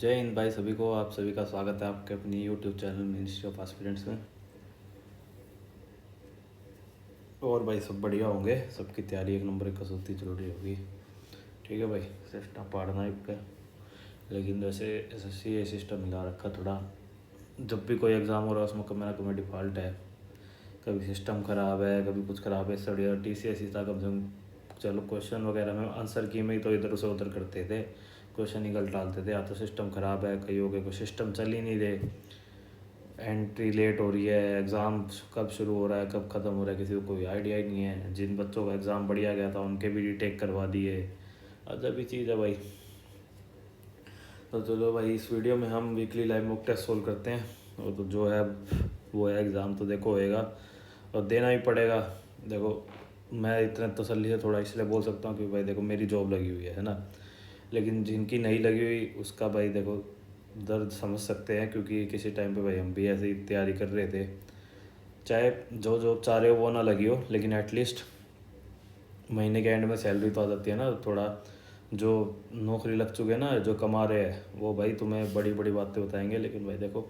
जय हिंद भाई सभी को। आप सभी का स्वागत है आपके अपनी YouTube channel ministry of aspirants में। और भाई सब बढ़िया होंगे, सबकी तैयारी एक नंबर एक कसौटी चल रही होगी। ठीक है भाई, सिस्टम पढ़ना ही पे। लेकिन वैसे एसएससी ये सिस्टम मिला रखा थोड़ा, जब भी कोई एग्ज़ाम हो रहा है उसमें कम ना कम डिफ़ॉल्ट है। कभी सिस्टम ख़राब है, कभी कुछ ख़राब है। स्टडी टीसीएस था कम से कम। चलो क्वेश्चन वगैरह में आंसर की में ही तो इधर से उधर करते थे, क्वेश्चन ही गलत डालते थे। या तो सिस्टम ख़राब है, कई हो गए कोई सिस्टम चल ही नहीं रहे, एंट्री लेट हो रही है, एग्ज़ाम कब शुरू हो रहा है कब ख़त्म हो रहा है किसी को कोई आइडिया ही नहीं है। जिन बच्चों का एग्ज़ाम बढ़िया गया था उनके भी रीटेक करवा दिए। अजब ही चीज़ है भाई। तो चलो भाई, इस वीडियो में हम weekly live mock test solve करते हैं। और तो जो है वो है, एग्ज़ाम तो देखो होएगा और देना ही पड़ेगा। देखो मैं इतने तसल्ली से थोड़ा इसलिए बोल सकता हूँ कि भाई देखो मेरी जॉब लगी हुई है ना। लेकिन जिनकी नहीं लगी हुई उसका भाई देखो दर्द समझ सकते हैं, क्योंकि किसी टाइम पे भाई हम भी ऐसे ही तैयारी कर रहे थे। चाहे जो जॉब चाह रहे हो वो ना लगी हो, लेकिन एटलीस्ट महीने के एंड में सैलरी तो आ जाती है ना थोड़ा। जो नौकरी लग चुके हैं ना, जो कमा रहे हैं वो भाई तुम्हें बड़ी बड़ी बातें बताएंगे, लेकिन भाई देखो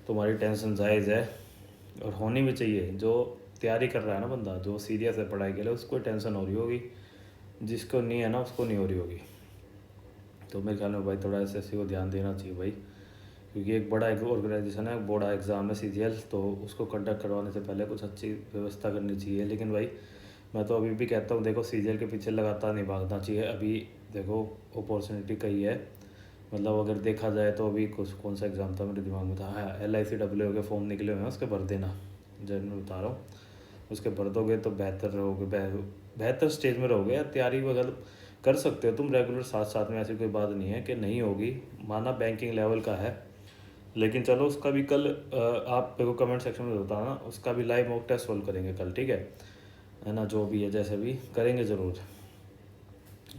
तुम्हारी टेंशन जायज़ है और होनी भी चाहिए। जो तैयारी कर रहा है ना बंदा, जो सीरियस है पढ़ाई के लिए, उसको टेंशन हो रही होगी। जिसको नहीं है ना उसको नहीं हो रही होगी। तो मेरे ख्याल में भाई थोड़ा एसएससी को ध्यान देना चाहिए भाई, क्योंकि एक बड़ा एक ऑर्गेनाइजेशन है, बड़ा एग्ज़ाम है सीजीएल, तो उसको कंडक्ट करवाने से पहले कुछ अच्छी व्यवस्था करनी चाहिए। लेकिन भाई मैं तो अभी भी कहता हूँ देखो सीजीएल के पीछे लगातार नहीं भागना चाहिए। अभी देखो अपॉर्चुनिटी कही है, मतलब अगर देखा जाए तो अभी कुछ कौन सा एग्ज़ाम था मेरे दिमाग में था, हाँ LICW के फॉर्म निकले हुए हैं, उसके भर देना। जब मैं बता रहा हूँ उसके भर दोगे तो बेहतर रहोगे, बेहतर स्टेज में रहोगे। या तैयारी वगैरह कर सकते हो तुम रेगुलर साथ साथ में, ऐसी कोई बात नहीं है कि नहीं होगी। माना बैंकिंग लेवल का है, लेकिन चलो उसका भी कल आप मेरे को कमेंट सेक्शन में बताना, उसका भी लाइव मॉक टेस्ट सोल्व करेंगे कल। ठीक है ना, जो भी है जैसे भी करेंगे ज़रूर।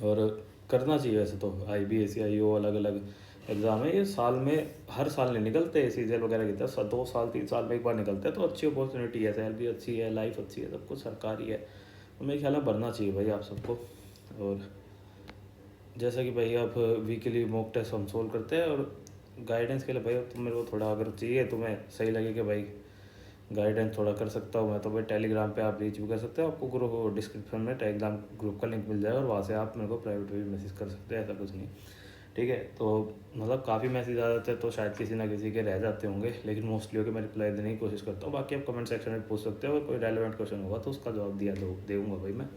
और करना चाहिए वैसे तो। IBSC IO अलग अलग एग्ज़ाम है, ये साल में हर साल नहीं निकलते सीजीएल वगैरह की तरह, 2 साल 3 साल में एक बार निकलते हैं। तो अच्छी अपॉर्चुनिटी है, सैलरी अच्छी है, लाइफ अच्छी है, सब कुछ सरकारी है। तो मेरे ख्याल में भरना चाहिए भाई आप सबको। और जैसा कि भाई आप वीकली मॉक टेस्ट हम सोल्व करते हैं, और गाइडेंस के लिए भाई तुम मेरे को थोड़ा अगर चाहिए, तुम्हें सही लगे कि भाई गाइडेंस थोड़ा कर सकता हूँ मैं, तो भाई टेलीग्राम पे आप रीच भी कर सकते हो। आपको ग्रुप डिस्क्रिप्शन में टेलीग्राम ग्रुप का लिंक मिल जाएगा, और वहाँ से आप मेरे को प्राइवेट भी मैसेज कर सकते हैं, ऐसा कुछ नहीं। ठीक है, तो मतलब काफ़ी मैसेज आ जाते हैं तो शायद किसी ना किसी के रह जाते होंगे, लेकिन मोस्टली होकर मैं रिप्लाई देने की कोशिश करता हूँ। बाकी आप कमेंट सेक्शन में पूछ सकते हो, अगर कोई रेलिवेंट क्वेश्चन होगा तो उसका जवाब दिया दूँगा भाई मैं,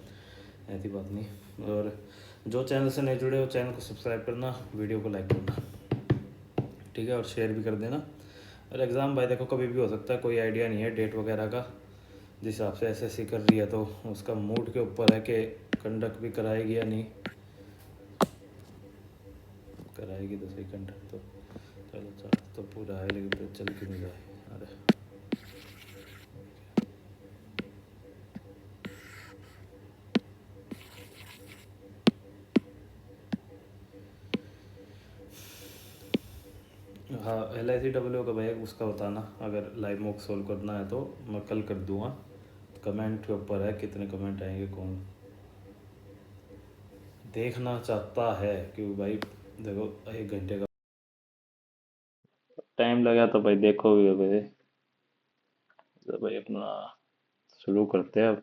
ऐसी बात नहीं। और जो चैनल से नहीं जुड़े हो चैनल को सब्सक्राइब करना, वीडियो को लाइक करना, ठीक है, और शेयर भी कर देना। और एग्ज़ाम भाई देखो कभी भी हो सकता है, कोई आइडिया नहीं है डेट वगैरह का। जिस हिसाब से एसएससी कर रही है तो उसका मूड के ऊपर है कि कंडक्ट भी कराएगी या नहीं कराएगी। तो सही कंडक्ट तो चलो चल तो पूरा है, लेकिन फिर चल क्यों नहीं जाए। अरे हाँ, LICW का भैया उसका बताना, अगर लाइव मॉक सोल्व करना है तो मैं कल कर दूंगा। कमेंट के ऊपर है कितने कमेंट आएंगे, कौन देखना चाहता है। क्योंकि भाई देखो 1 घंटे का टाइम लगा तो भाई देखो भी भाई। तो भाई अपना शुरू करते हैं अब।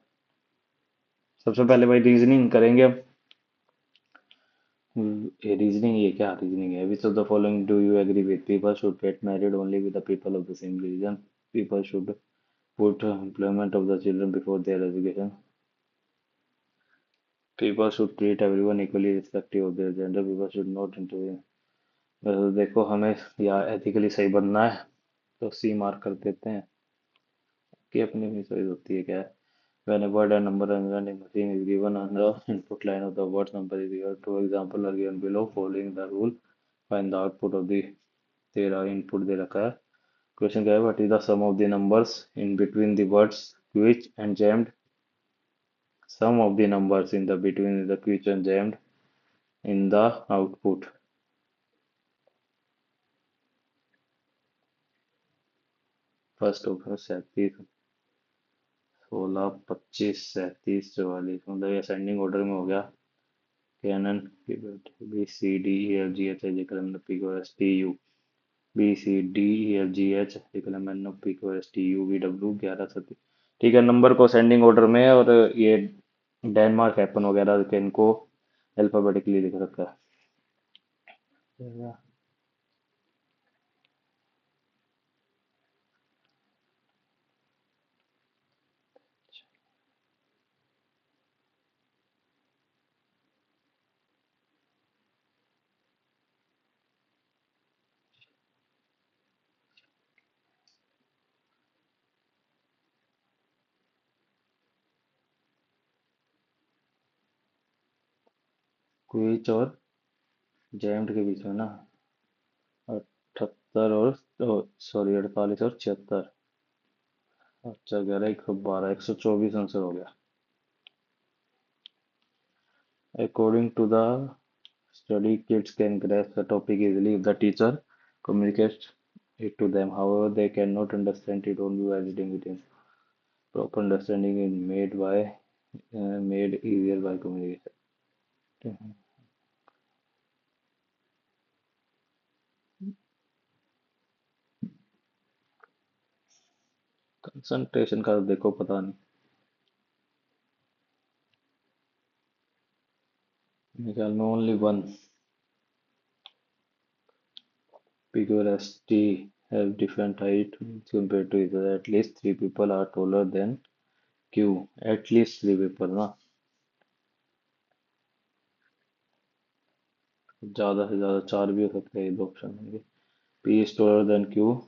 सबसे पहले भाई रीजनिंग करेंगे अब। ये रीजनिंग, ये क्या रीजनिंग है? Which of the following do you agree with? People should get married only with the people of the same religion. People should put employment of the children before their education. People should treat everyone equally irrespective of their gender. People should not intervene. वैसे देखो हमें या ethically सही बनना है तो C mark कर देते हैं, कि अपनी भी सही होती है क्या है। When a word and number understanding machine is given on the input line of the word number is equal to example are given below. Following the rule, find the output of the तेरा input दे रखा है। Question क्या है? What is the sum of the numbers in between the words which and jammed? Sum of the numbers in the between the quiche and jammed in the output. First option 37, 16, 25, 37, 44, मतलब ये ascending order में हो गया। Canon B C D E F G H I J K L M N O P Q R S T U B C D E F G H I J K L M N O P Q R S T U V W 11 ठीक है। Number को sending order में, और ये Denmark happen वगैरह के इनको alphabetically लिख रखा है। क्विच और जैम्ड के बीच में ना, 78 और, सॉरी 48 और 76। अच्छा 11 112 124 आंसर हो गया। According to the study, kids can grasp the topic easily if the teacher communicates it to them. However, they cannot understand it only by reading it in. Proper understanding is made easier by communication. Concentration का तो देखो पता नहीं, मेरे ख्याल में only one. Figure S T have different height compared to each other. At least three people are taller than Q. At least three people ना, ज्यादा से ज्यादा चार भी हो सकते हैं, ये दो ऑप्शन होंगे। P is taller than Q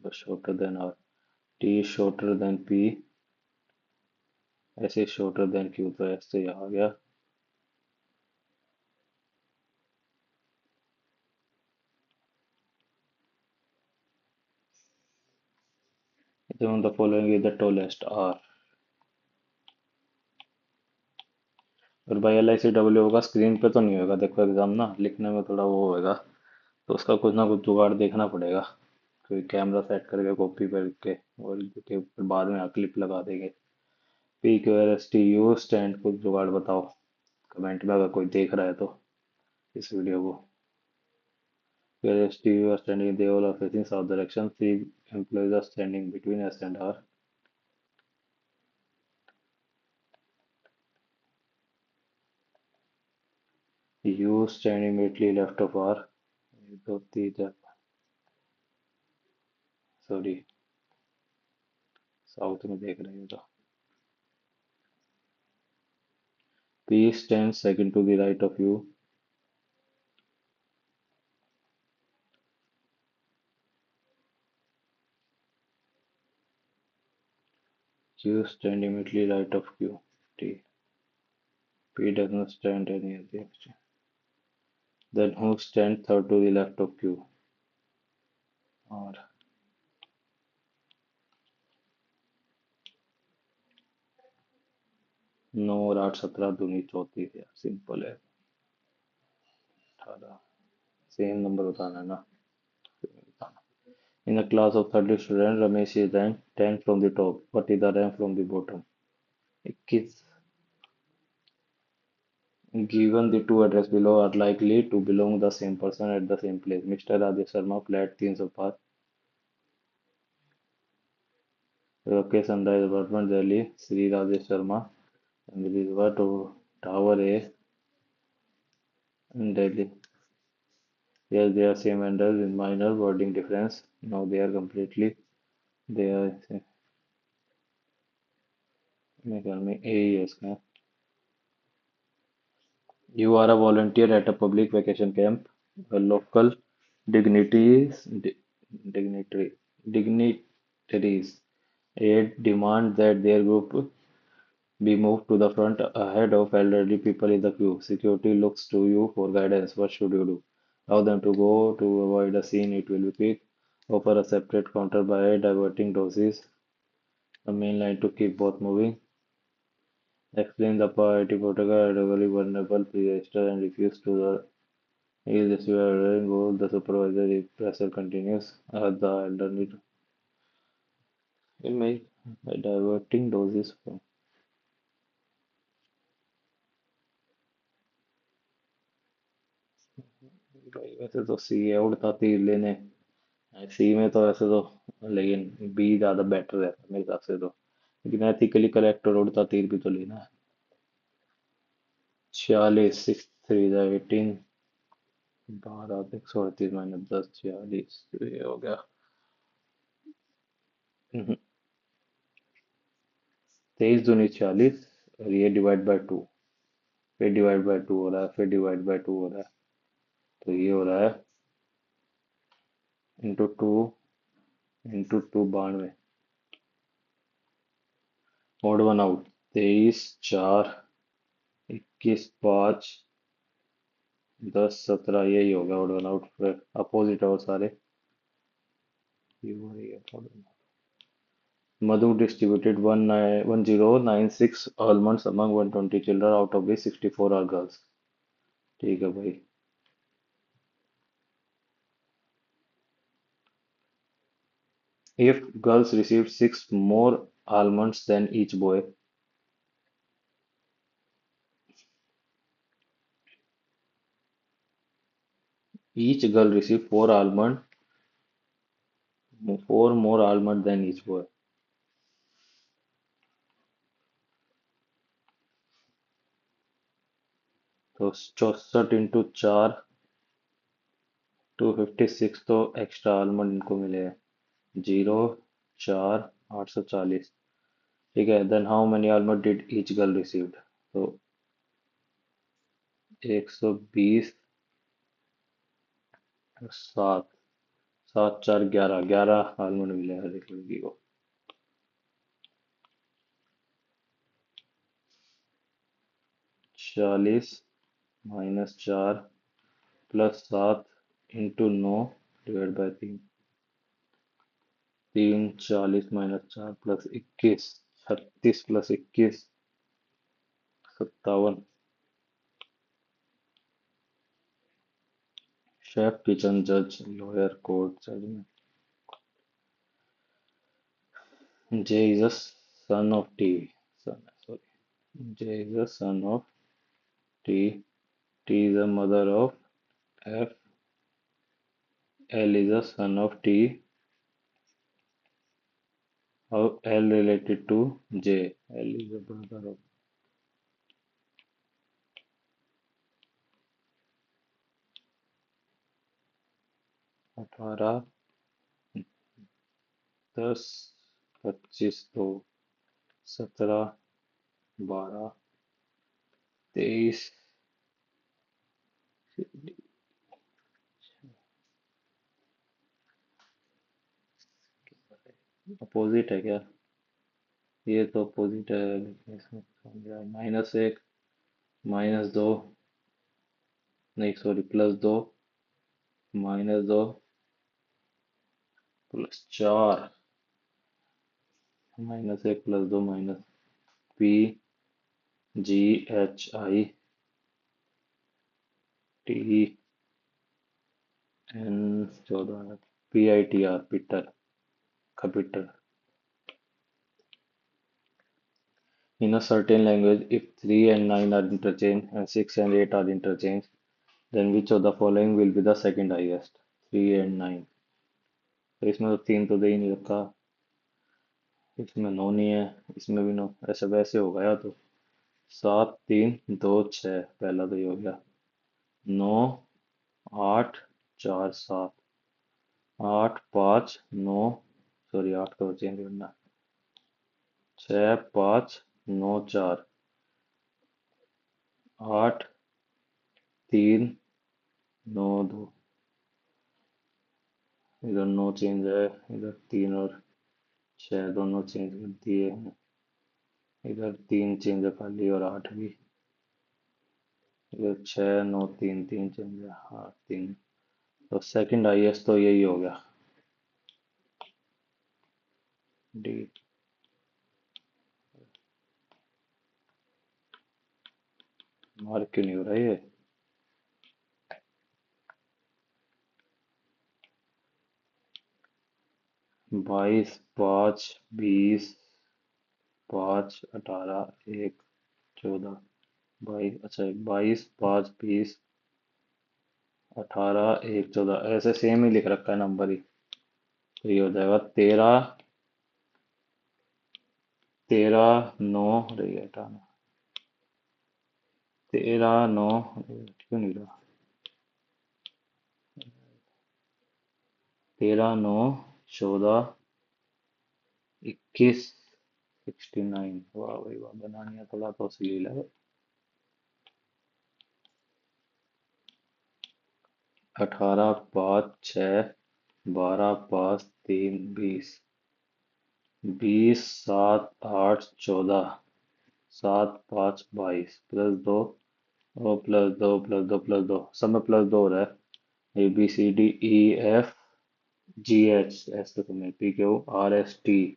but shorter than R. T is shorter than P. S is shorter than Q, तो S से यहाँ आ गया। Among the following is the tallest R। और भाई LICW होगा, स्क्रीन पे तो नहीं होगा देखो एग्जाम ना, लिखने में थोड़ा वो होएगा, तो उसका कुछ ना कुछ जुगाड़ देखना पड़ेगा। कोई कैमरा सेट करके कॉपी करके, और के ऊपर बाद में क्लिप लगा देंगे। P Q R S T you stand, कुछ जुगाड़ बताओ कमेंट में, अगर कोई देख रहा है तो इस वीडियो को। Q R S T U R standing, they all are facing south direction, three employees are standing between S and R. U stand immediately left of R. दो तीन, सॉरी साउथ में देख रहे हो तो। P stand second to the right of U. Q stand immediately right of Q. T. P does not stand any of the extreme. Then who stand third to the left of Q? R. 9 और 8 17 दूनी 34 है, simple है। 18 same number बताना है ना। In a class of 30 students, Ramesh is ranked 10 from the top. What is the rank from the bottom? 21। Given the two addresses below are likely to belong the same person at the same place. Mr. Rajesh Sharma, flat 305, Rakesh Sunrise Apartment, Delhi. Sri Rajesh Sharma, and this is what Tower A in Delhi. Yes, they are same vendors with minor wording difference. Now they are completely, they are, मेरे ख्याल में A ही है इसका। You are a volunteer at a public vacation camp. A local dignitaries, dignitary, dignitaries aid demand that their group be moved to the front ahead of elderly people in the queue. Security looks to you for guidance. What should you do? Allow them to go to avoid a scene. It will be quick. Offer a separate counter by diverting doses. The main line to keep both moving. Explain the party protocol, regularly vulnerable, pre-register and refuse to the is this goal. The supervisor if pressure continues. The elderly will make by diverting doses from भाई वैसे तो सी है उड़ता तीर लेने। सी में तो वैसे तो, लेकिन बी ज्यादा बेटर रहता है मेरे हिसाब से तो। लेकिन एथिकली करेक्ट और उड़ता तीर भी तो लेना है। 46, 6 3 18। 12 138 -10 46, तो ये हो गया। 23 दूनी 46, और ये डिवाइड बाय टू, फिर डिवाइड बाय टू हो रहा है, फिर डिवाइड बाय टू हो रहा है। तो ये हो रहा है इंटू 2 92। Odd one out. 23 4 21 5 10 17, यही होगा ओड वन आउट, फिर अपोजिट है वो सारे। ये हो रही है थोड़ा। Madhu distributed 1096 almonds among 120 children, out of which 64 are girls. ठीक है भाई। If girls received 6 more almonds than each boy, each girl received 4 more almonds than each boy. तो 64 × 4, 256 तो एक्स्ट्रा आलमंड इनको मिले हैं। 0 4 840। ठीक है, then how many almond did each girl received? तो 120, 7, 7 4 11, 11 आलमंड मिले हर एक लड़की को। 40 -4 +7 × 9 डिवाइड बाय 3। 3 40 -4 +21, 36 +21 57। शेफ, किचन, जज, lawyer, court, judgment. J is a son of T. Sorry. J is a son of T. T is a mother of F. L is a son of T. How L related to J? L is a brother of 18, 10, 25 2, 17, 12, 23। Opposite है क्या? ये तो opposite है, लेकिन इसमें -1 -2, नहीं sorry, +2 -2 +4, -1 +2 P G H I T N 14 PITR Peter Capital. In a certain language, if 3 and 9 are interchanged and 6 and 8 are interchanged, then which of the following will be the second highest? 3 and 9। तो इसमें तो 3 तो दे ही नहीं रखा, इसमें 9 नहीं है, इसमें भी 9, ऐसे वैसे होगा या तो 7 3 2 6, पहला तो ये हो गया। 9 8 4 7, 8 5 9, सॉरी 8 को चेंज करना, 6 5 9 4, 8 3 9 2। इधर 9 चेंज है, इधर 3 और 6 दोनों चेंज कर दिए हैं, इधर 3 चेंज है खाली, और 8 भी। इधर 6 9 3 3 चेंज है, हाँ 3। तो सेकंड हाईएस्ट तो यही हो गया, डी। मार्क क्यों नहीं हो रहा ये? 22 5 20 5 18 1 14 22, अच्छा 22 5 20 18 1 14 ऐसे सेम ही लिख रखा है नंबर ही। तो ये हो जाएगा 13 13 9 रही है 18 13 9 क्यों नहीं रहा 13 9 14 21 69। वाह भाई वाह, बनानी है थोड़ा तो सही लगे। 18 5 6 12 5 3 20 20 7 8 14 7 5 22 +2 ओ +2 सब में +2 हो रहा है। ABCDEFGH एस तो तुम्हें PQRSTUVWECDEF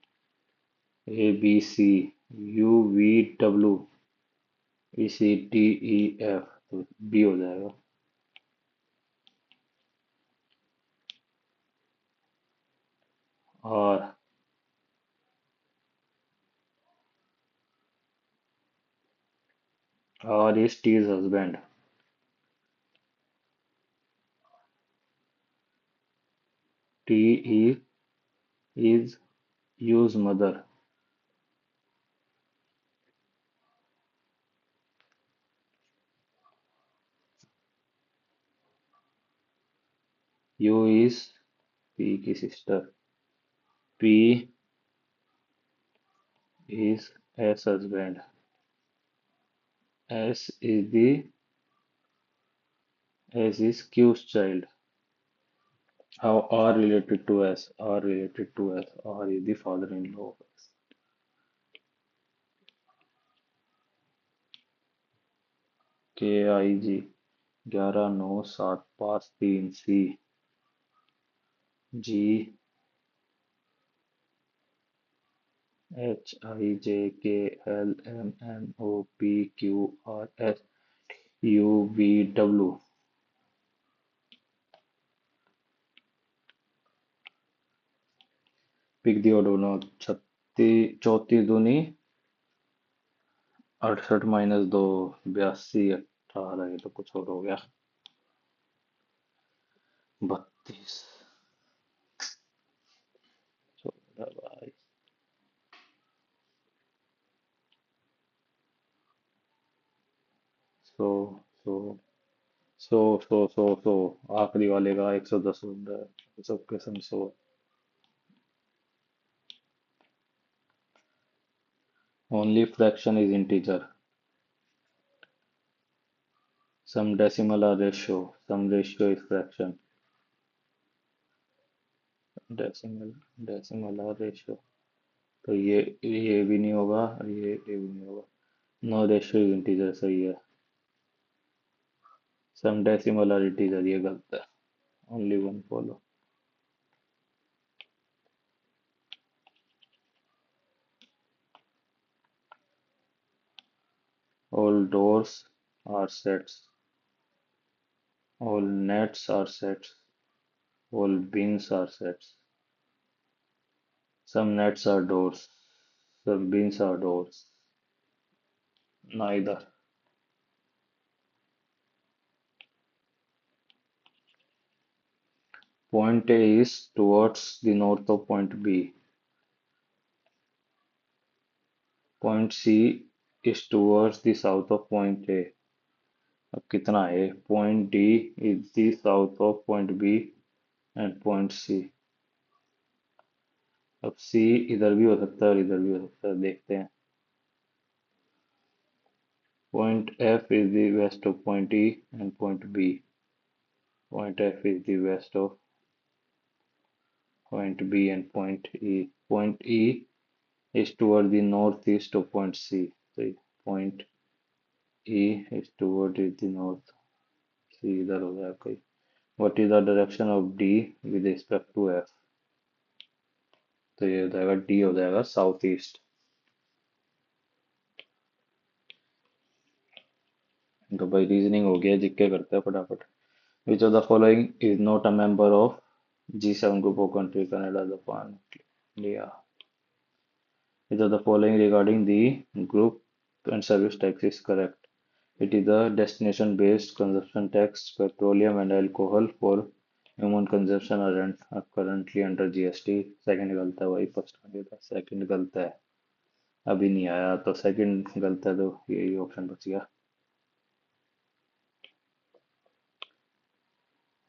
तो बी हो जाएगा। और is T's husband। T is U's mother। U is P की sister। P is S husband। S is Q's child। How R related to S? R related to S। R is the father-in-law of S। KIG 11 9 7 5 3 C। G HIJKLMNOPQRSUVW। Pick the odd होना 36 34 दूनी 68 -2 82 18 ये तो कुछ और हो गया 32 भाई 100 100 100 आखिरी वाले का 110 होता है सबके सम 100। Only fraction is integer। Some decimal are ratio। Some ratio is fraction। Decimal और रेशियो तो ये भी नहीं होगा और ये भी नहीं होगा। नो रेशियो इज इंटीजर सही है। सम डेसिमल और इंटीजर ये गलत है। Only one follow. All doors are sets. All nets are sets. All beans are sets. Some nets are doors. Some beans are doors. Neither. Point A is towards the north of point B। Point C is towards the south of point A। अब कितना है? Point D is the south of point B and point C। अब C इधर भी हो सकता है और इधर भी हो सकता है, देखते हैं। Point F is the west of point E and point B। Point F is the west of point B and point E। Point E is toward the northeast of point C। तो point E is toward the north। C इधर हो जाएगा कोई। What is the direction of D with respect to F? तो ये हो जाएगा D हो जाएगा साउथ ईस्ट। तो भाई रीजनिंग हो गया, जिक्के करते हैं फटाफट। Which of the following is not a member of G7 group of country? Canada, Japan, India। Which of the following regarding the group and service tax is correct? It is a destination-based consumption tax. Petroleum and alcohol for human consumption are currently under GST. Second गलत है भाई, first आ गया था, second गलत है, अभी नहीं आया तो सेकंड गलत है, तो यही ऑप्शन बच गया.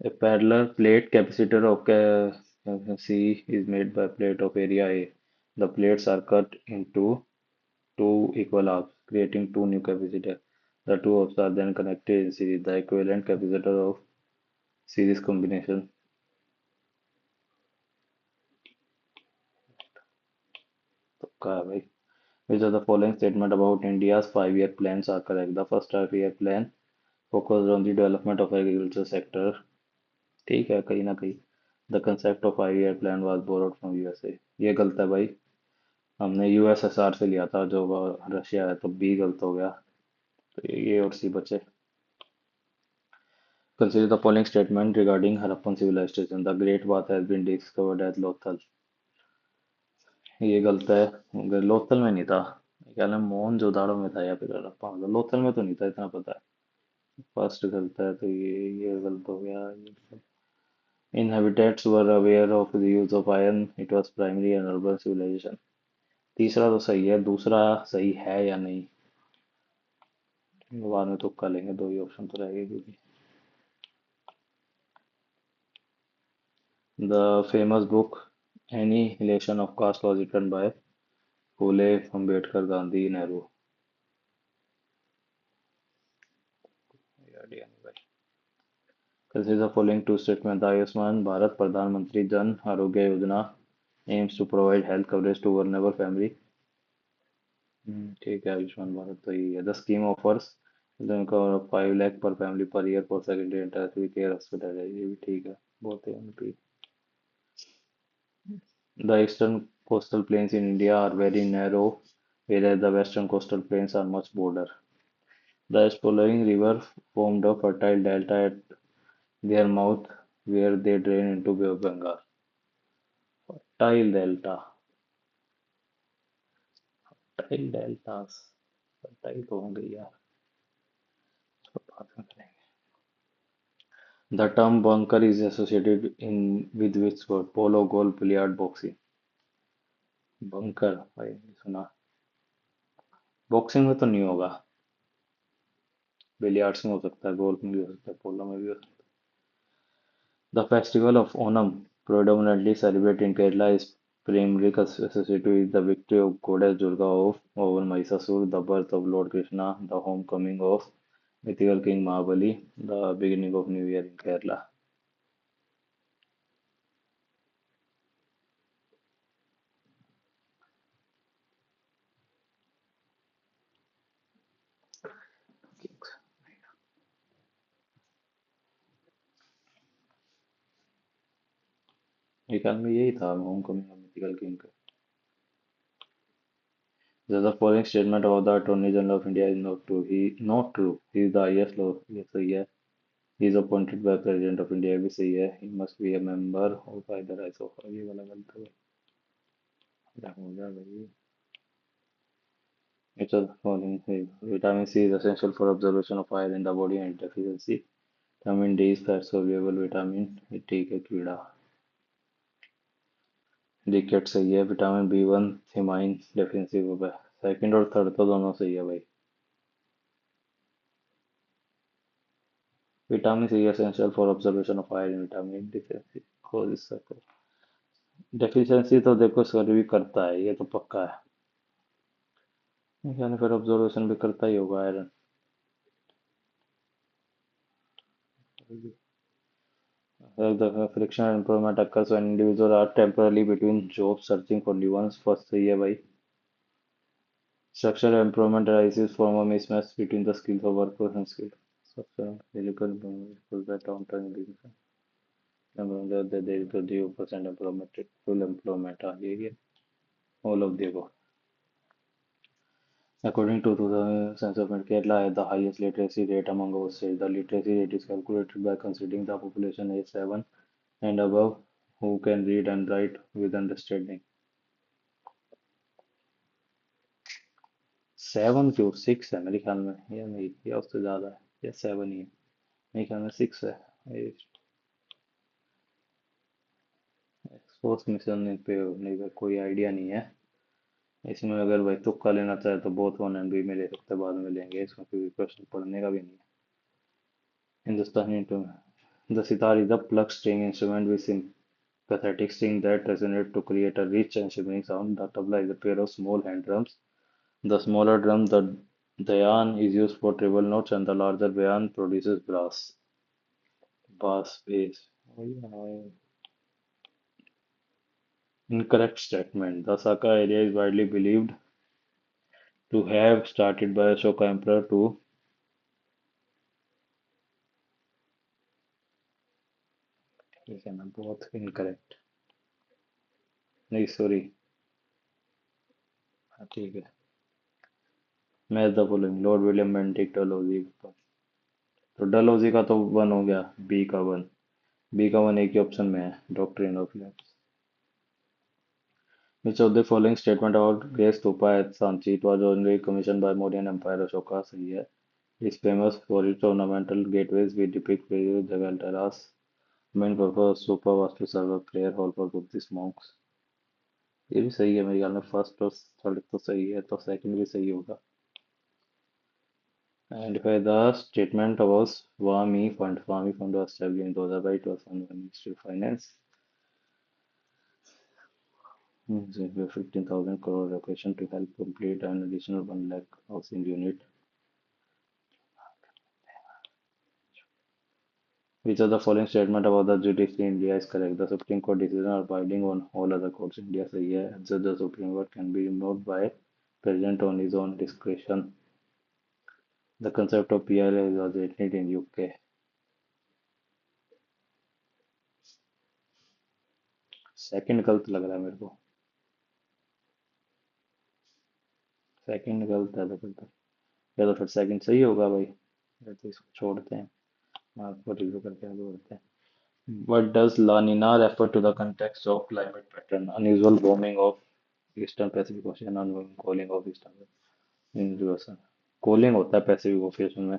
A parallel plate capacitor of C is made by plate of area A. The plates are cut into two equal halves, creating two new capacitors. The two halves are then connected in series. The equivalent capacitor of series combination. तुक्का है भाई. Which of the following statement about India's 5-year plans are correct? The first 5-year plan focused on the development of agriculture sector. ठीक है कहीं ना कहीं. The concept of 5-year plan was borrowed from USA. ये गलत है भाई, हमने यूएसएसआर से लिया था जो रशिया है, तो बी गलत हो गया, तो ये और सी बचे. Consider the following statement regarding Harappan civilization. The Great Bath has been discovered at Lothal. ये गलत है, लोथल में नहीं था, क्या नाम मोहनजोदाड़ो में था या फिर हड़प्पा में था, लोथल में तो नहीं था, इतना पता है. फर्स्ट गलत है, तो ये गलत हो गया. Inhabitants were aware of the use of iron. It was primary and urban civilization. तीसरा तो सही है, दूसरा सही है या नहीं, बाद में तुक्का लेंगे, दो ही ऑप्शन तो रहेंगे क्योंकि. The famous book Annihilation of Caste was written by Phule, Ambedkar, Gandhi, Nehru. Idea नहीं भाई. Consider the following two statements. The Ayushman Bharat Pradhan Mantri Jan Arogya Yojana aims to provide health coverage to vulnerable family. ठीक है, आयुष्मान भारत तो यही है. The scheme offers इनका 5 lakh per family per year for secondary and tertiary care hospital है, ये भी ठीक है, बहुत है MP. The eastern coastal plains in India are very narrow, whereas the western coastal plains are much broader. The following river formed a fertile delta at their mouth, where they drain into Bay of Bengal. Fertile delta, fertile deltas, fertile तो होंगे यार, इसको बाद में करेंगे. The term bunker is associated in with which word? Polo, golf, billiard, boxing. Bunker भाई नहीं सुना. बॉक्सिंग में तो नहीं होगा, बिलियर्ड्स में हो सकता है, गोल्फ में भी हो सकता है, पोलो में भी हो सकता है. The festival of Onam, predominantly celebrated in Kerala, is primarily associated with the victory of goddess Durga over Mahishasur, the birth of Lord Krishna, the homecoming of mythical King Mahabali, the beginning of New Year in Kerala. ये ख्याल में यही था homecoming of mythical King का. The following statement about the Attorney General of India is not true. Not true. He is the highest law. ये सही है. He is appointed by President of India. भी सही है. He must be a member of either house of. ये वाला गलत है. क्या हो गया भाई? Which of the following is vitamin C is essential for absorption of iron in the body and deficiency. Vitamin D is fat soluble vitamin. ये ठीक है कीड़ा. डिकेट सही है. विटामिन B1 थिमाइन डेफिशिएंसी को है. सेकंड और थर्ड तो दोनों सही है भाई. Vitamin C essential for observation of iron. Vitamin deficiency cause इस डेफिशिएंसी तो देखो सर भी करता है, ये तो पक्का है, यानी फिर ऑब्जर्वेशन भी करता ही होगा iron. The friction and improvement occurs when individuals are temporarily between jobs searching for new ones. First सही है भाई. Structural improvement arises from a mismatch between the skills of workforce and skills. Structural improvement equals the downturn in business. There is a 0% employment, full employment आ जाएगी. All of the above. According to the census of Kerala has the highest literacy rate among our states. The literacy rate is calculated by considering the population age 7 and above who can read and write with understanding. 7 क्यों, 6 है मेरे ख्याल में, या नहीं, या उससे ज़्यादा है, या 7 ही है। मेरे ख्याल में 6 है। एक्सपोर्ट मिशन पे नहीं भाई, कोई आइडिया नहीं है। इसमें अगर भाई तुक्का लेना चाहे तो बोथ वन एंड बी में ले सकते हैं, बाद में लेंगे, इसमें कोई क्वेश्चन पढ़ने का भी नहीं है। Hindustani instrument, the sitar is the plucked string instrument with sympathetic string that resonate to create a rich and shimmering sound. The tabla is a pair of small hand drums. The smaller drum, the dhyan, is used for treble notes, and the larger bayan produces bass, bass. Oh, yeah. Incorrect statement. The Saka area is widely believed to have started by Ashoka Emperor to, ठीक है ना, बहुत incorrect, नहीं sorry, हाँ ठीक है। Match the following, Lord William Bentinck Dalhousie. तो डलहौजी का तो वन हो गया, बी का वन, बी का वन एक ही ऑप्शन में है, doctrine of lapse. Which of the following statement about Great Stupa at Sanchi? It was originally commissioned by Mauryan Empire, Ashoka, सही है। Is famous for its ornamental gateways which depict various Jagantaras. Main purpose of stupa was to serve a prayer hall for Buddhist monks. ये भी सही है मेरे ख्याल में, first और थर्ड तो सही है, तो सेकंड भी सही होगा। And by the statement was Swami Fund. Swami Fund was established in 2000 by, it was funded by Ministry of Finance. 15,000 crore allocation to help complete an additional 1 lakh housing unit. Which of the following statement about the judiciary in India is correct? The Supreme Court decision are binding on all other courts in India. सही है। Answer, the Supreme Court can be removed by President on his own discretion. The concept of PLA was invented in UK. Second गलत लग रहा है मेरे को, second गलत है, तो फिर तो, या तो फिर सेकंड सही होगा भाई, या तो इसको छोड़ते हैं, मार्क को रिव्यू करके आगे बढ़ते हैं। What does La Nina refer to the context of climate pattern? Unusual warming of Eastern Pacific Ocean, ongoing cooling of Eastern Ocean. Cooling होता है पैसिफिक ओशियन में,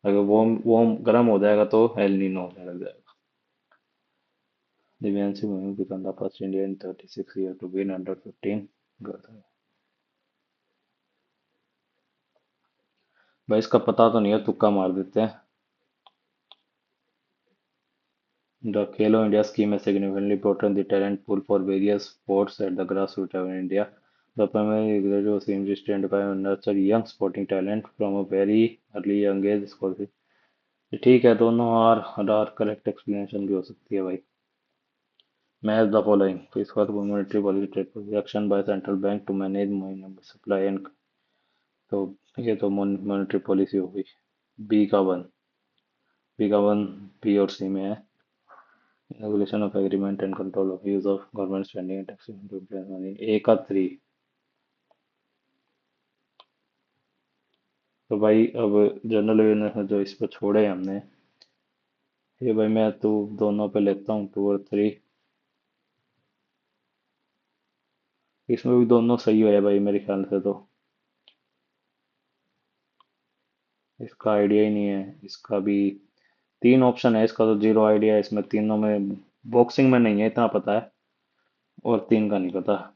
अगर वार्म वार्म गर्म हो जाएगा तो एल नीनो होने लग जाएगा। Divyanshi Murmu become the first Indian in 36 years to win under 15 girls. भाई इसका पता तो नहीं है, तुक्का मार देते हैं। The Khelo India scheme has significantly broadened the talent pool for various sports at the grassroots level in India. The primary objective seems to identify and nurture young sporting talent from a very early young age. Scholarship, ठीक है, दोनों are correct explanation भी हो सकती है भाई। Match the following, तो इसका तो monetary policy action by central bank to manage money supply and, तो ये तो मॉनेटरी पॉलिसी हो गई। बी का वन, बी का वन बी और सी में है। Regulation of agreement and control of use of government spending and taxation to implement money, ए का 3। तो भाई अब जनरल अवेयरनेस में जो इस पर छोड़े हमने, ये भाई मैं तो दोनों पे लेता हूँ 2 और 3। इसमें भी दोनों सही है भाई मेरे ख्याल से, तो इसका आइडिया ही नहीं है। इसका भी 3 ऑप्शन है, इसका तो जीरो आइडिया है, इसमें तीनों में बॉक्सिंग में नहीं है इतना पता है, और 3 का नहीं पता।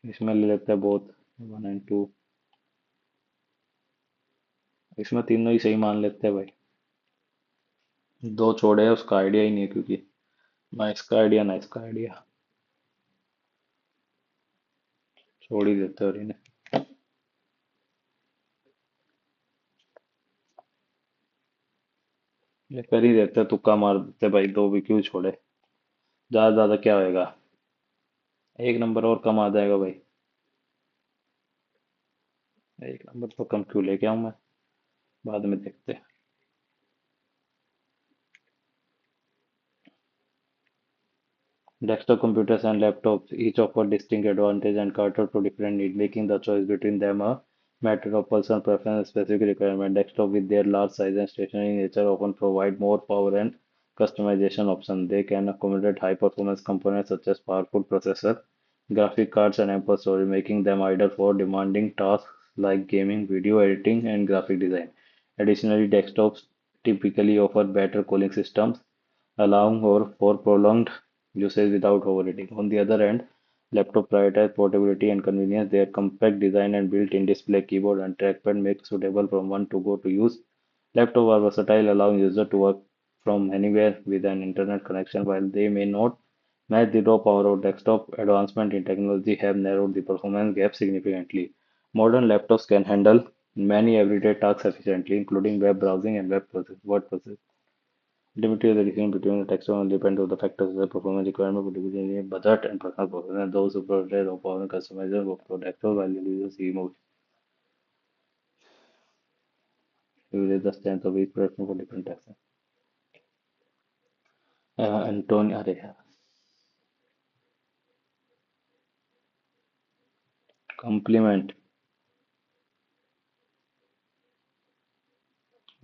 इसमें ले लेते हैं बोथ 1 एंड 2, इसमें तीनों ही सही मान लेते हैं भाई। दो छोड़े है, उसका आइडिया ही नहीं है, क्योंकि ना इसका आइडिया ना इसका आइडिया, छोड़ ही देते हैं और इन्हें। ये कर ही देते हैं, तुक्का मार देते हैं भाई, दो भी क्यों छोड़े, ज्यादा ज्यादा क्या होएगा, एक नंबर और कम आ जाएगा भाई। एक नंबर तो कम क्यों लेके आऊं मैं, बाद में देखते हैं। Desktop computers and laptops each offer distinct advantage and cater to different needs, making the choice between them a matter of personal preference and specific requirement. Desktop, with their large size and stationary nature, often provide more power and customization options. They can accommodate high performance components such as powerful processor, graphic cards, and ample storage, making them ideal for demanding tasks like gaming, video editing, and graphic design. Additionally, desktops typically offer better cooling systems, allowing for prolonged usage without overheating. On the other hand, laptops prioritize portability and convenience. Their compact design and built-in display, keyboard, and trackpad make suitable from one to go to use. Laptops are versatile, allowing users to work from anywhere with an internet connection. While they may not match the raw power of desktop, advancement in technology have narrowed the performance gap significantly. Modern laptops can handle many everyday tasks efficiently, including web browsing and word processing. Ultimately, the decision between the text will depend on the factors such as performance requirement, productivity, budget, and personal preference. And those who prioritize or power customization of product while users see more evaluate the strength of each platform for different tasks. Antonio, अरे यार, compliment.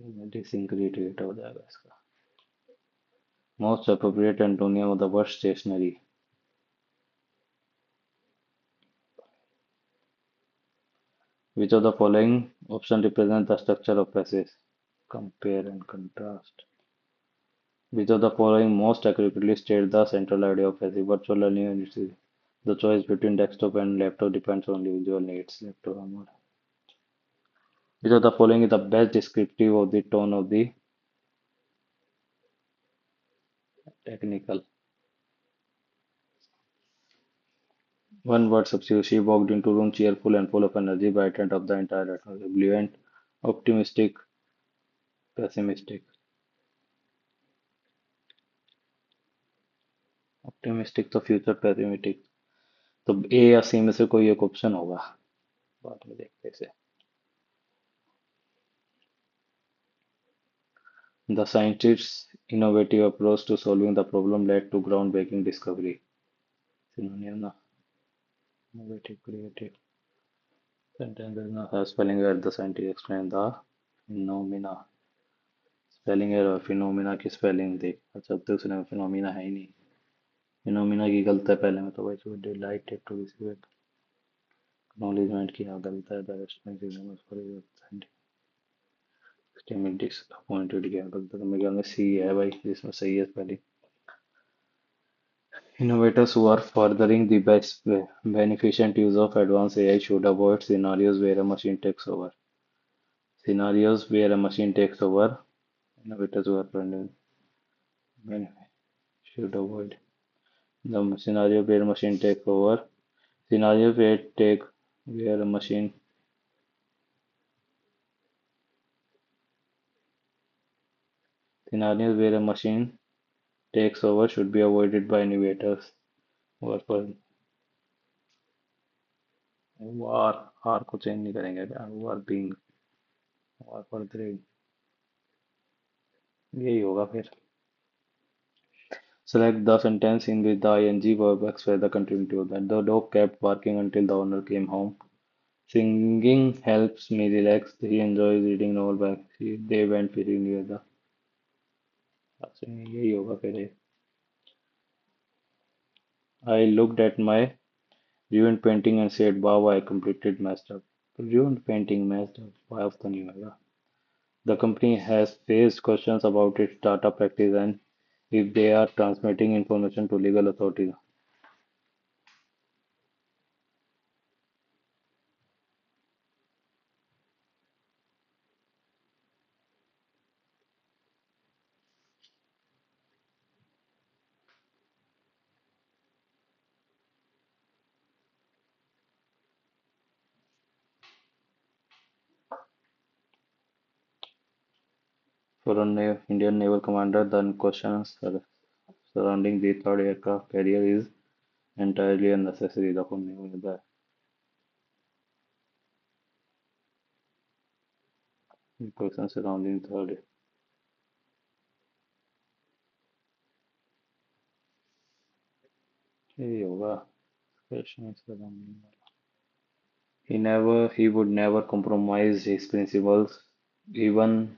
डिसइंक्रीट हो जाएगा इसका. Most appropriate antonym of the word stationary. Which of the following option represent the structure of passage? Compare and contrast. Which of the following most accurately state the central idea of passage? Virtual learning and its the choice between desktop and laptop depends on individual needs. Laptop or not. Which of the following is the best descriptive of the tone of the technical? One word substitute. She walked into room cheerful and full of energy, brightened up the entire atmosphere. Brilliant, optimistic, pessimistic. Optimistic तो future pessimistic. तो ए या सी में से कोई एक option होगा. बाद में देखते हैं इसे. The scientists' innovative approach to solving the problem led to groundbreaking discovery. Synonym ना. Innovative, creative. Sentence does not have spelling error. The scientists explain the phenomena. Spelling error. Phenomena की स्पेलिंग देख. अच्छा दूसरे में फिनोमिना है ही नहीं. Phenomena की गलत है पहले में, तो भाई सो डिलाइटेड टू रिसीव एक्नॉलेजमेंट किया गलत है. The restaurant for extremely disappointed किया गलत है. तो मेरे ख्याल में सी है भाई, जिसमें सही है spelling. Innovators who are furthering the best beneficent use of advanced AI should avoid scenarios where a machine takes over. Scenarios where a machine takes over. Innovators who are furthering should avoid the scenario where a machine takes over. Scenario where a machine scenarios where a machine takes over should be avoided by innovators who are for war. R को change नहीं करेंगे क्या? who are being who are furthering. यही होगा फिर. Select the sentence in which the ing verb express the continuity of that. The dog kept barking until the owner came home. Singing helps me relax. He enjoys reading novel by they went fishing near the. अच्छा, यही होगा फिर ये. I looked at my ruined painting and said, wow, I completed messed up. Ruined painting messed up. Wow, तो नहीं होगा. The company has faced questions about its data practice and if they are transmitting information to legal authorities. For a Indian naval commander, the questions surrounding the third aircraft carrier is entirely unnecessary. The questions surrounding third. यही होगा. Questions surrounding. He would never compromise his principles, even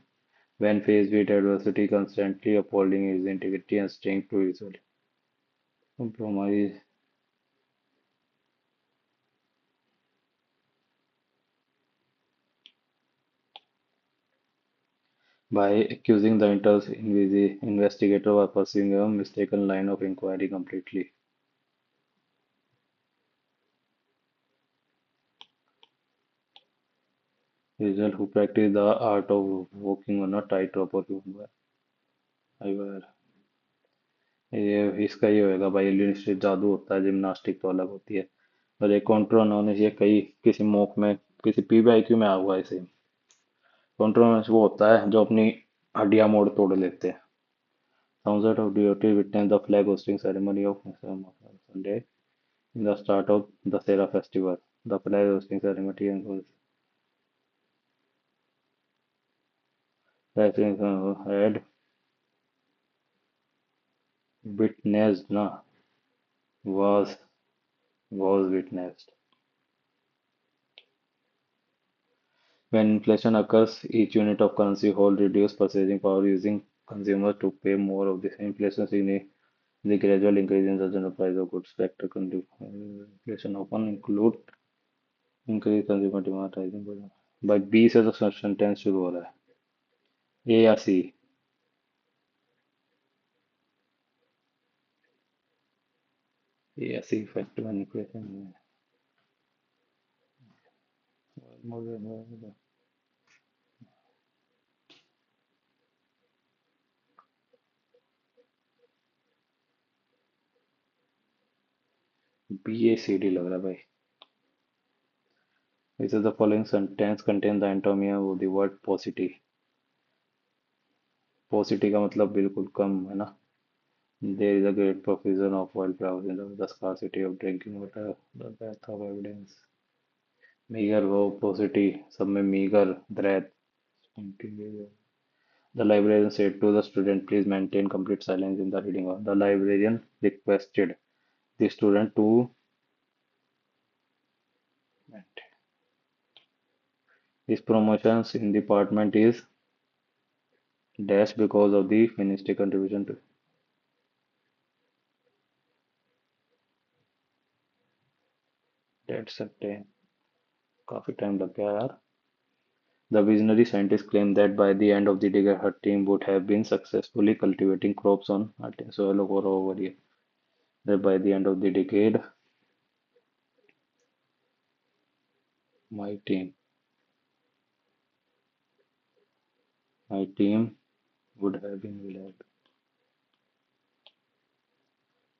when faced with adversity, constantly upholding his integrity and staying true to his value. Compromise. by accusing the investigator of pursuing a mistaken line of inquiry completely. Rizal, who practiced the art of walking on a tightrope और अय्यर, ये इसका ये होएगा भाई, एलियनिस्टिक जादू होता है, gymnastic तो अलग होती है। और एक कॉन्ट्रोनोन ये कई किसी मॉक में, किसी पीबीआईक्यू में आ हुआ है इसे। कॉन्ट्रोनोन वो होता है जो अपनी हड्डियां मोड़ तोड़ लेते हैं। Thousands of devotees witnessed the flag hosting ceremony of Sunday in the start of the Sera festival. The flag hosting ceremony had witnessed, was witnessed. When inflation occurs, each unit of currency hold reduced purchasing power, using consumers to pay more of this. Inflation signifies the gradual increase in the general price of goods. Factor inflation often include increased consumer demand rising by B से तो sentence शुरू हो रहा है, ए या सी? ए या सी factor manipulation B ए C D लग रहा है भाई। This is the following sentence contain the anatomy of the word paucity. Paucity का मतलब बिल्कुल कम है ना। There is a great profusion of wildflowers in the scarcity of drinking water, the death of evidence. Meager वो paucity, सब में meager breath. The librarian said to the student, please maintain complete silence in the reading hall. The librarian requested the student to maintain. His promotions in the department is dash because of the ministry contribution to that certain. काफी time लग गया यार। The visionary scientist claimed that by the end of the decade, her team would have been successfully cultivating crops on soil over here. That by the end of the decade, my team, my team would have been reliable.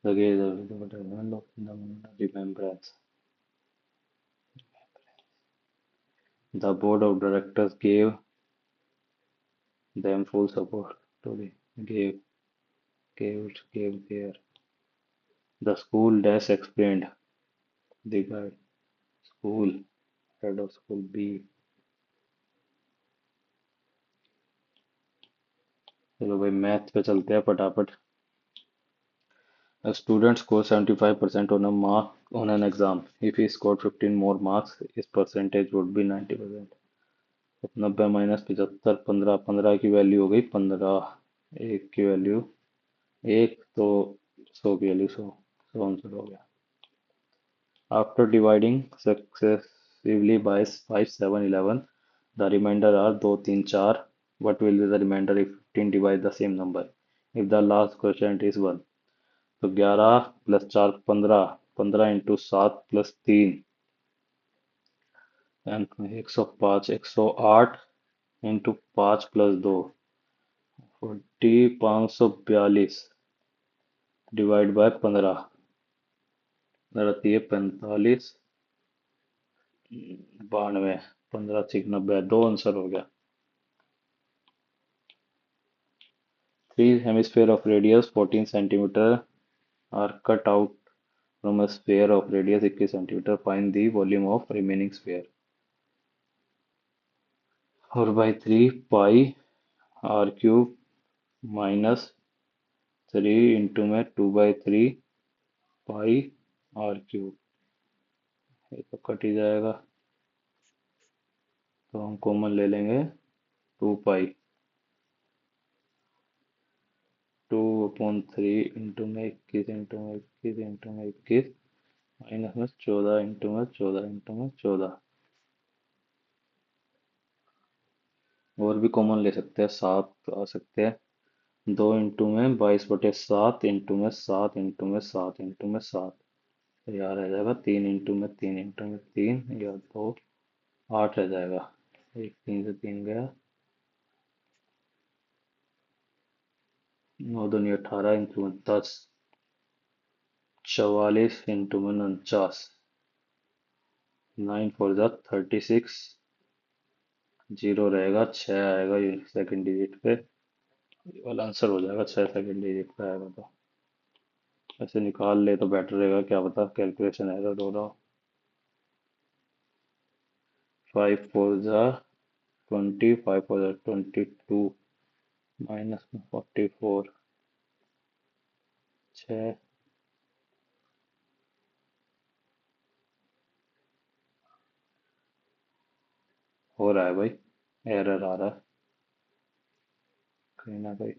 The gaze of the development the remembrance. The board of directors gave them full support to the gave their. The school desk explained the guide. School head of school B. चलो भाई math पे चलते हैं फटाफट। A student scores 75% on a mark on an exam. If he scored 15 more marks, his percentage would be 90%. 90 minus 75, 15, 15 की value हो गई 15, एक की वैल्यू एक, तो 100 की वैल्यू 100, 100 आंसर हो गया। After dividing successively by 5, 7, 11, the remainder are 2, 3, 4. What will be the remainder if 15 divide the same number? If the last quotient is 1, तो 11 plus 4 15, 15 into 7 plus 3 105, 108 into 5 plus 2 40, 542 divide by 15 रहती है 45, 92, 15 6 90, दो answer हो गया। Three hemisphere of radius 14 centimeter are cut out from a sphere of radius 21 centimeter. Find the volume of remaining sphere. 4/3 pi r cube minus 3 into में 2/3 pi r cube, ये तो cut ही जाएगा, तो हम कॉमन ले लेंगे 2 पाई, 2/3 इंटू में 21 into में 21 इंटू में 21 माइनस में 14 इंटू में 14 इंटू में 14, और भी कॉमन ले सकते हैं, 7 आ सकते हैं। 2 इंटू में 22/7 इंटू में 7 इंटू में 7 इंटू में 7, तो यार रह जाएगा 3 इंटू में 3 इंटू में 3 या 2, 8 रह जाएगा। एक 3 से 3 गया, 9 दूनी 18 इंटू में 10, 44 इंटू में 49, 9 4 जा 36, जीरो रहेगा, 6 आएगा सेकंड डिजिट पे। ये वाला आंसर हो जाएगा, 6 सेकंड डिजिट पे आएगा। तो ऐसे निकाल ले तो बेटर रहेगा, क्या पता कैलकुलेशन एरर हो रहा हो। 5 4 जा 20, 5 4 जा 22, -44, 6। हो रहा है भाई, एरर आ रहा है कहीं ना कहीं।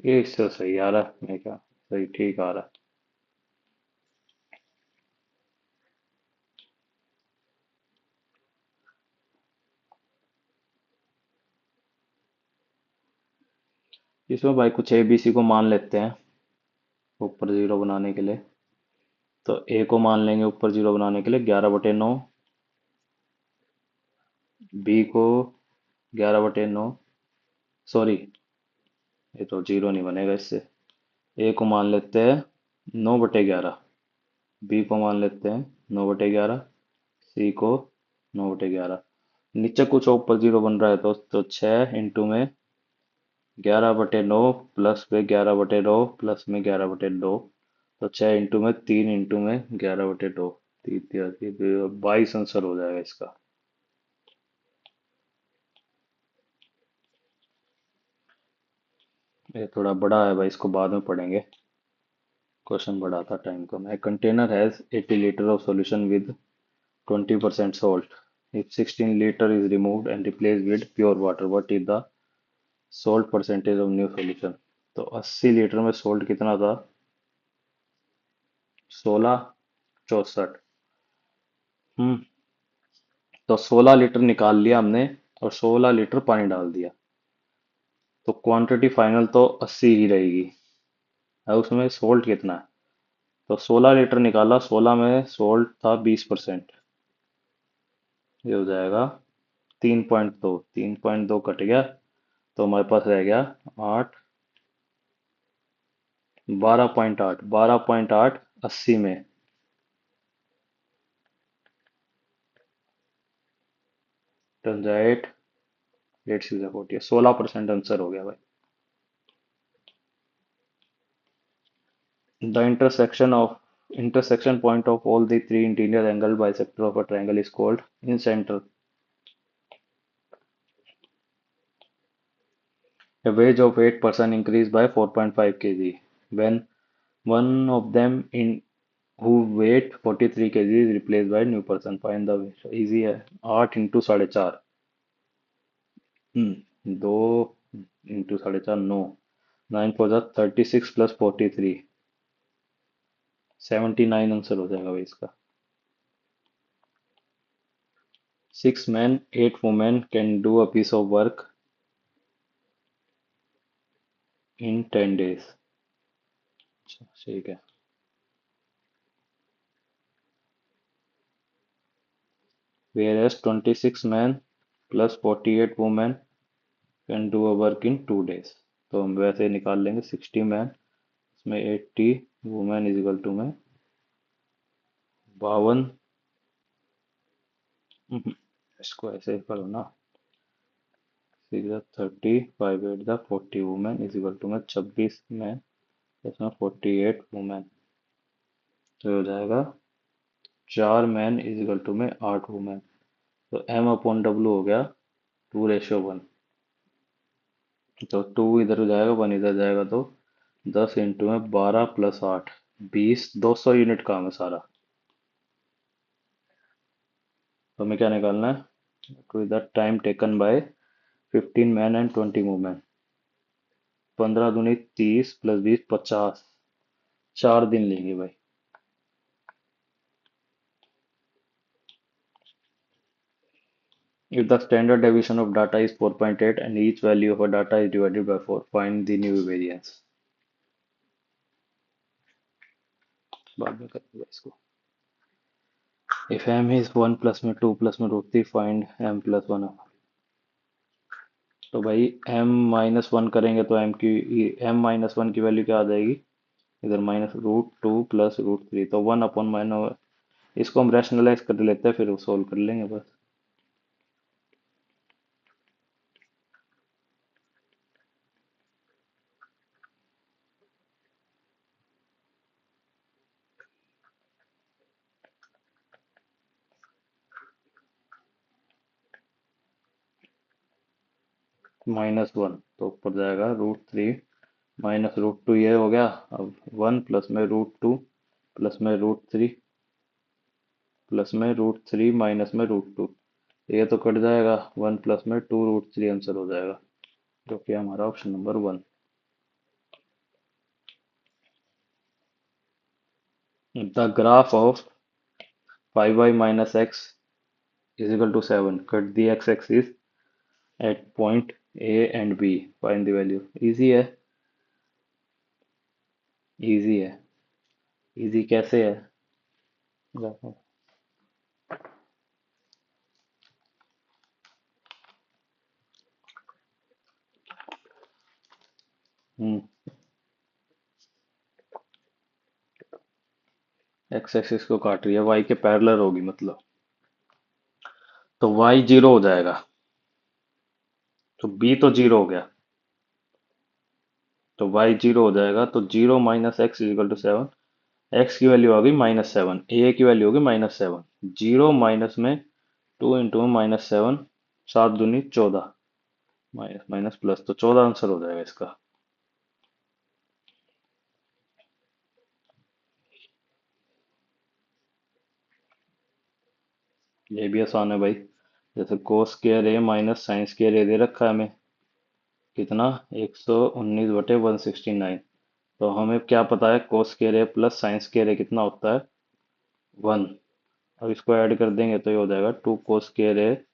ये इससे सही आ रहा है, मैं क्या सही ठीक आ रहा है। इसमें भाई कुछ ABC को मान लेते हैं ऊपर जीरो बनाने के लिए। तो ए को मान लेंगे ऊपर जीरो बनाने के लिए 11/9, बी को 11/9, सॉरी ये तो जीरो नहीं बनेगा इससे। ए को मान लेते हैं 9/11, बी को मान लेते हैं 9/11, सी को 9/11। नीचे कुछ ऊपर जीरो बन रहा है तो 6 इंटू में 11/9 प्लस में 11/9 प्लस में 11/2, तो 6 इंटू में 3 इंटू में 11/2, 22 आंसर हो जाएगा इसका। ये थोड़ा बड़ा है भाई, इसको बाद में पढ़ेंगे, क्वेश्चन बड़ा था, टाइम कम है। Container has 80 litre of solution with 20% salt. If 16 liter is removed and replaced with pure water, what is the salt percentage of new solution? तो 80 लीटर में सोल्ट कितना था? 1664। हम्म। तो 16 लीटर निकाल लिया हमने और 16 लीटर पानी डाल दिया, तो क्वांटिटी फाइनल तो 80 ही रहेगी। अब उसमें सोल्ट कितना है? तो 16 लीटर निकाला, 16 में सोल्ट था 20%, ये हो जाएगा 3.2, 3.2 कट गया, तो हमारे पास रह गया 8, 12.8, 12.8 80 में, 8, 8 6 40, 16% आंसर हो गया भाई। The intersection point of all the three interior angle bisector of a triangle is called in center. A wage of 8% increased by 4.5 kg when one of them in who weight 43 kg is replaced by new person. Find the weight. Easy है, 8 into 4.5, 2 into 4.5 9, 9 4 जा 36 plus 43, 79 answer हो जाएगा भाई इसका। 6 men 8 women can do a piece of work in 10 days। अच्छा ठीक है। Whereas 26 men plus 48 women can do a work in 2 days। तो हम वैसे निकाल लेंगे 60 मैन, इसमें 80 वुमेन इज इक्वल टू में 52। इसको ऐसे करो ना, 6 30 5 8 40 वुमेन इज इक्वल टू में 26 मैन, इसमें 48 वुमेन, तो हो जाएगा 4 मैन इज इक्वल टू में 8 वुमेन। तो M/W हो गया 2:1, तो 2 इधर हो जाएगा, 1 इधर जाएगा, तो 10 इंटू में 12 प्लस 8, 20, 200 यूनिट काम है सारा। तो हमें क्या निकालना है? To the time taken by 15 man and 20 women. 15 दूनी 30 प्लस 20 50। 4 दिन लेंगे भाई। If the standard deviation of data is 4.8 and each value of a data is divided by 4, find the new variance। बाद में करेंगे इसको। If m is 1 plus में 2 plus में रूट 3, find m plus 1। तो भाई m माइनस वन करेंगे तो m-1 की वैल्यू क्या आ जाएगी? इधर माइनस रूट 2 प्लस रूट 3, तो 1/-। इसको हम रैशनलाइज कर लेते हैं, फिर सोल्व कर लेंगे बस। -1 तो ऊपर जाएगा रूट 3 माइनस रूट 2, ये हो गया। अब 1 प्लस में रूट 2 प्लस में रूट 3 प्लस में रूट 3 माइनस में रूट 2, ये तो कट जाएगा। 1 प्लस में 2√3 आंसर हो जाएगा, जो कि हमारा option number 1। The graph of 5y minus x is equal to 7, cut the x-axis at point A and B, find the value। Easy है, इजी है। इजी कैसे है? हम्म एक्स एक्सिस को काट रही है, y के पैरेलल होगी मतलब, तो y 0 हो जाएगा। तो b तो 0 हो गया, तो y 0 हो जाएगा। तो 0 minus X is equal to 7। X की वैल्यू आ गई -7, ए की वैल्यू होगी -7। 0 माइनस में 2 इंटू -7, 7 दूनी 14, माइनस माइनस प्लस, तो 14 आंसर हो जाएगा इसका। ये भी आसान है भाई। जैसे कोस स्क्वायर ए माइनस साइन स्क्वायर ए दे रखा है हमें, कितना? 119/169। तो हमें क्या पता है, कोस स्क्वायर ए प्लस साइन स्क्वायर ए कितना होता है? 1। अब इसको ऐड कर देंगे तो ये हो जाएगा 2 cos square A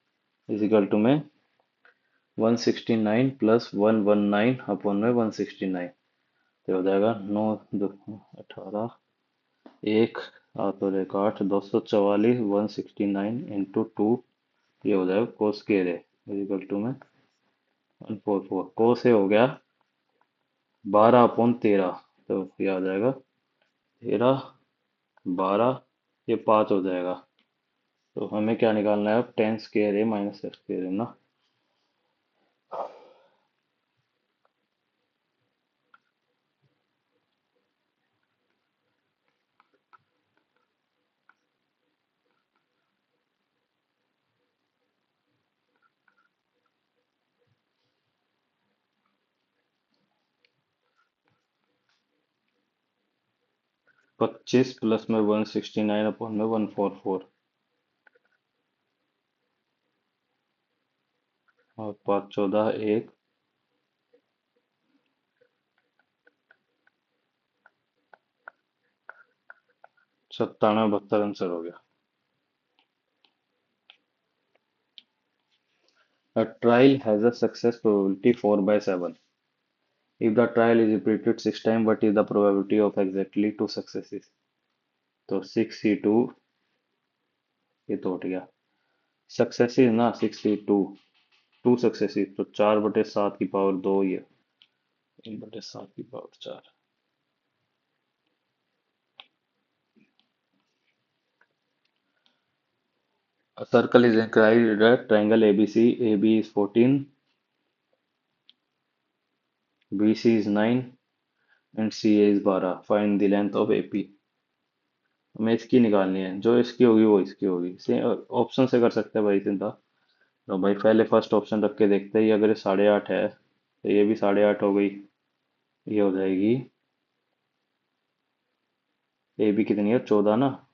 is equal to में 169 प्लस 119 अपॉन में 169, तो हो जाएगा 9 2 18 एक, तो एक 8, 244 169 इंटू 2, ये हो जाएगा cos square A is equal to में 144। कोस ए हो गया 12/13, तो ये आ जाएगा 13 12, ये 5 हो जाएगा। तो हमें क्या निकालना है अब? टेन स्क्वायर ए माइनस एक्स स्क्वायर ए ना। 25 प्लस में 169 अपॉन में 144, और 5 14 1, 97 72 आंसर हो गया। A trial has a success probability 4/7। If the trial is repeated 6 times, what is the probability of exactly 2 successes? तो 6C2, ये तो उठ गया। सक्सेसिस ना 6C2, 2 सक्सेसिस, तो 4/7 की पावर 2 ही है, 3/7 की power 4। A circle is inscribed at triangle ABC, AB is 14, BC is 9 and CA is 12। Find the length of AP। हमें इसकी निकालनी है, जो इसकी होगी वो इसकी होगी। से ऑप्शन से कर सकते हैं भाई सीधा। तो भाई पहले फर्स्ट ऑप्शन रख के देखते हैं, अगर ये 8.5 है तो ये भी 8.5 हो गई, ये हो जाएगी। ए भी कितनी है? 14 ना,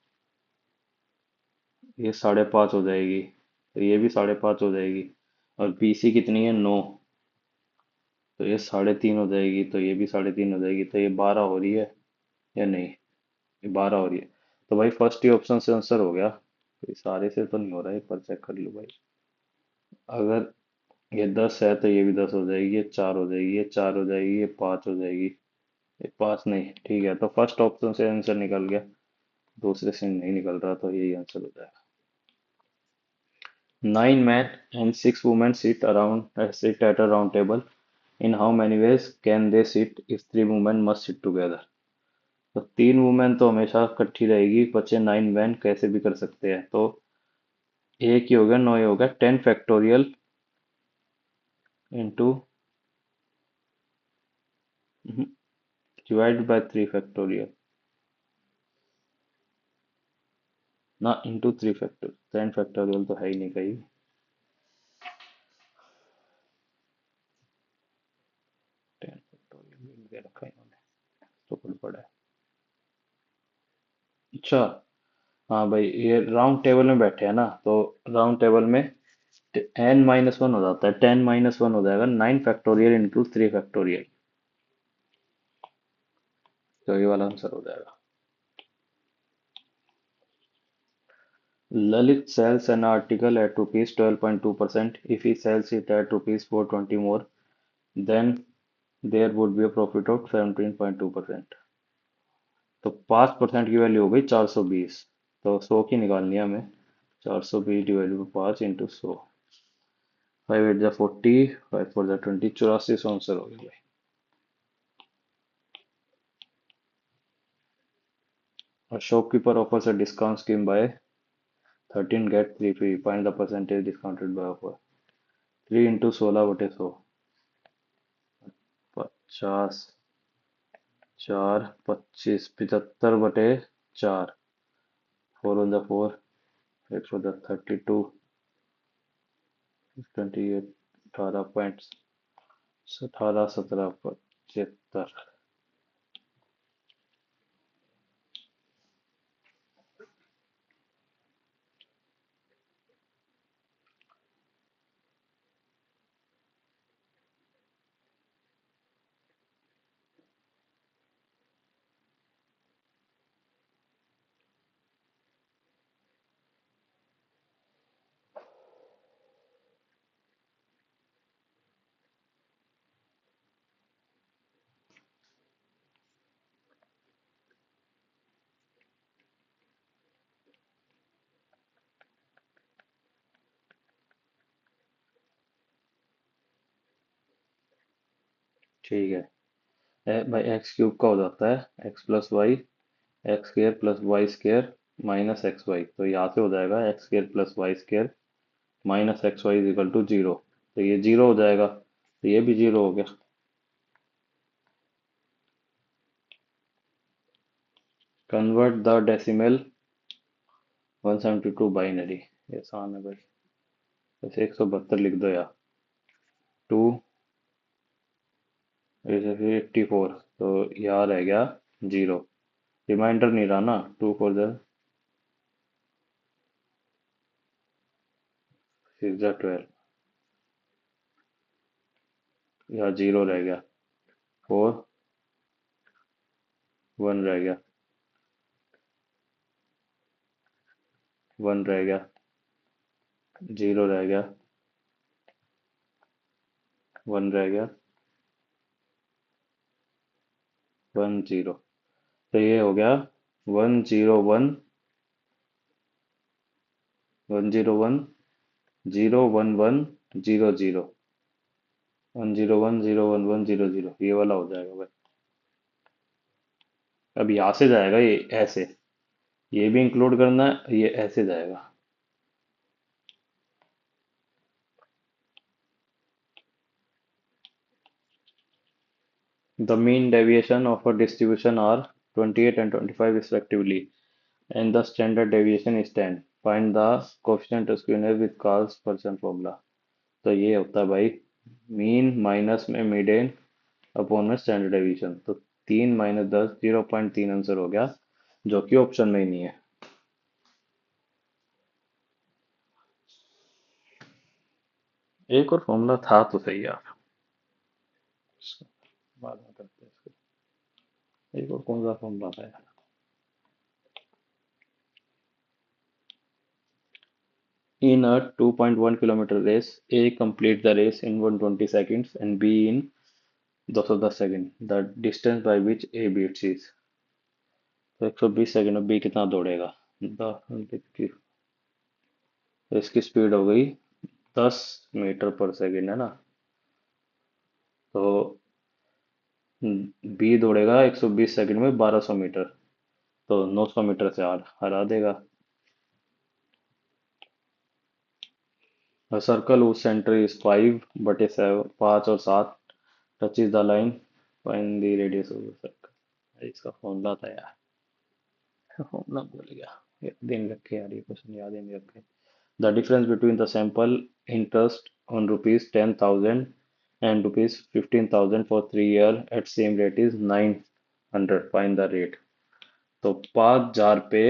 ये 5.5 हो जाएगी, तो ये भी 5.5 हो जाएगी। और BC कितनी है? 9, तो ये 3.5 हो जाएगी, तो ये भी 3.5 हो जाएगी, तो ये 12 हो रही है या नहीं? ये 12 हो रही है। तो भाई फर्स्ट ही ऑप्शन से आंसर हो गया। तो ये सारे से तो नहीं हो रहा है, एक बार चेक कर लो भाई। अगर ये 10 है तो ये भी 10 हो जाएगी, ये 4 हो जाएगी, ये 4 हो जाएगी, ये 5 हो जाएगी। ये 5 नहीं, ठीक है, तो फर्स्ट ऑप्शन से आंसर निकल गया, दूसरे से नहीं निकल रहा, तो यही आंसर हो जाएगा। 9 men and 6 women sit at a round table. In how many ways can they sit if 3 women must sit together? तो 3 वुमेन तो हमेशा इकट्ठी रहेगी, बचे 9 मैन कैसे भी कर सकते हैं। तो एक ही हो गया, 9 ही हो गया, 10 factorial into divide by 3 factorial, ना इंटू 3 फैक्टोरियल। 10 फैक्टोरियल तो है ही नहीं कहीं। 10 फैक्टोरियल दे रखा है इन्होंने, तो कुछ पड़ा है। अच्छा, हाँ भाई, ये राउंड टेबल में बैठे हैं ना, तो राउंड टेबल में n-1 हो जाता है, 10-1 हो जाएगा, 9 फैक्टोरियल इंटू 3 फैक्टोरियल, तो ये वाला आंसर हो जाएगा। Lalit sells an article at rupees 12.2%. If he sells it at rupees 420 more, then there would be a profit of 17.2%. तो 5% की वैल्यू हो गई 420, तो 100 की निकालनी है हमें। 420 डिवाइडेड बाई 5 इंटू 100, 5 8 जा 40, 5 4 जा 20, 8400 आंसर हो गया भाई। A shopkeeper offers a discount scheme by 13 get 3 free. Find the percentage discounted by offer. 3 into 16/100, 50, 4, 25, 75/4, 4 1 जा 4, 8 4 जा 32, 28, 18.1775। ठीक है, भाई एक्स क्यूब का हो जाता है X plus Y, X square plus Y square minus X Y, तो यहाँ से हो जाएगा X square plus Y square minus X Y is equal to 0, तो ये 0 हो जाएगा, तो ये भी 0 हो गया। कन्वर्ट द डेसिमल 172 बाइनरी, ये आसान है भाई, जैसे 172 लिख दो यार, 2 ऐसे फिर 84, तो यहाँ रह गया 0, रिमाइंडर नहीं रहा ना, 2 4 जा 6 जा 12, यहाँ 0 रह गया, 4 1 रह गया, 1 रह गया, 0 रह गया, 1 रह गया, 1 0, तो ये हो गया 101, 101, 0 1 1 0 0, 1 0 1 0 1 1 0 0, ये वाला हो जाएगा भाई। अब यहाँ से जाएगा ये ऐसे, ये भी इंक्लूड करना है, ये ऐसे जाएगा। The mean deviation of a distribution are 28 and 25 respectively, and the standard deviation is 10. Find the coefficient of skewness with Carl's Person formula. तो ये होता है भाई मीन माइनस में मीडियन अपॉन में स्टैंडर्ड डेविएशन, तो 3 - 10, 0.3 आंसर हो गया, जो कि ऑप्शन में ही नहीं है। एक और फॉर्मूला था तो सही यार। बाद में करते हैं इसको। एक और कौन सा फॉर्मूला था यार? In a 2.1 kilometer race, A complete the race in 120 seconds and B in 210 seconds. The distance by which A beats is। तो 120 सेकंड में B कितना दौड़ेगा? की तो इसकी स्पीड हो गई 10 मीटर पर सेकंड, है ना? तो B दौड़ेगा 120 सेकंड में 1200 मीटर, तो 900 मीटर से हरा देगा। A circle whose center is 5/7, 5 और 7 touches the line, find the radius of the circle। इसका फॉर्मूला था यार, फॉर्मूला भूल गया। ये दिन रखे यार, ये क्वेश्चन याद ही नहीं रखे। The difference between the sample interest on rupees 10,000 and rupees 15,000 for 3 year at same rate is 900, find the rate। तो 5,000 पे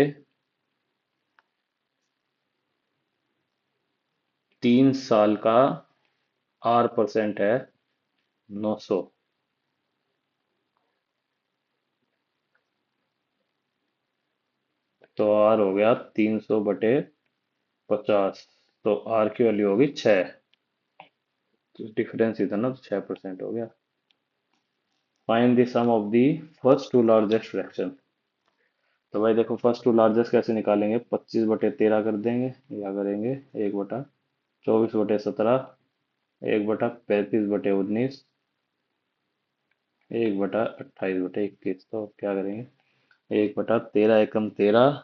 3 साल का R% है 900, तो R हो गया 300/50, तो R की वैल्यू होगी 6। तो डिफरेंस इधर ना, तो 6% हो गया। Find the sum of the first two largest fraction. तो भाई देखो, फर्स्ट टू लार्जेस्ट कैसे निकालेंगे? 25/13 कर देंगे, या करेंगे 1/24/17, 1/35/19, 1/28/21। तो क्या करेंगे? 1/13 एकम 13,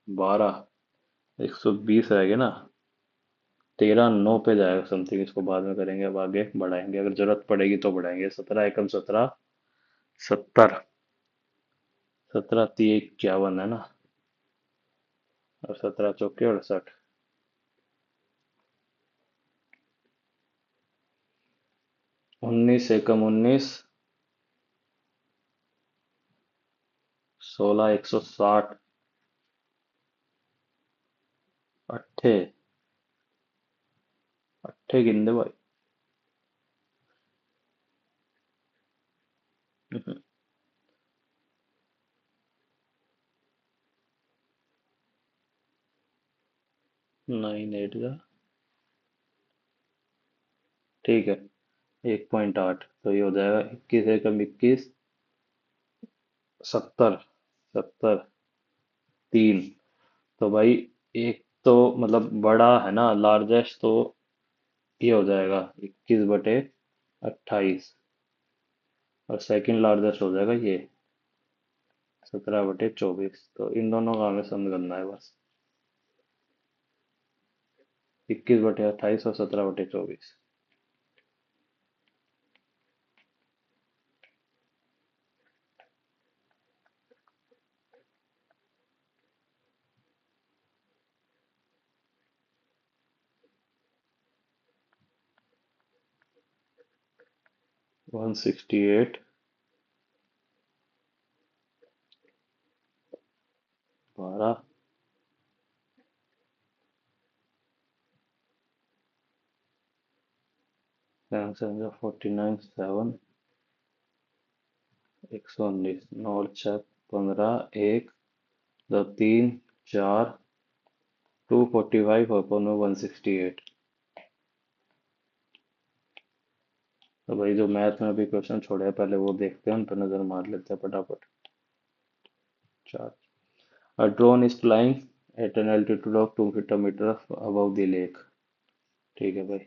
12, 120 रहेगा ना, 13 9 पे जाएगा समथिंग। इसको बाद में करेंगे, अब आगे बढ़ाएंगे, अगर जरूरत पड़ेगी तो बढ़ाएंगे। 17 एकम 17, 70, 17×3 = 51, है ना? और 17×4 = 68, 19 एकम 19, 16, 160, अट्ठे अट्ठे गिन दे भाई। 9 8 का, ठीक है, 1.8, तो ये हो जाएगा 21 एकम 21, 70, 70 3। तो भाई एक तो मतलब बड़ा है ना, लार्जेस्ट, तो ये हो जाएगा 21/28, और सेकंड लार्जेस्ट हो जाएगा ये 17/24। तो इन दोनों का हमें सम करना है बस, 21/28 और 17/24। 168, 12, 7 7 49, 7, 119, 9 और 6 15, 1 2 3 4, 245 और 168। तो भाई जो मैथ में अभी क्वेश्चन छोड़े हैं, पहले वो देखते हैं, उन पर नजर मार लेते हैं फटाफट। 4, A drone is flying at an altitude of 250 meters above the lake। ठीक है भाई।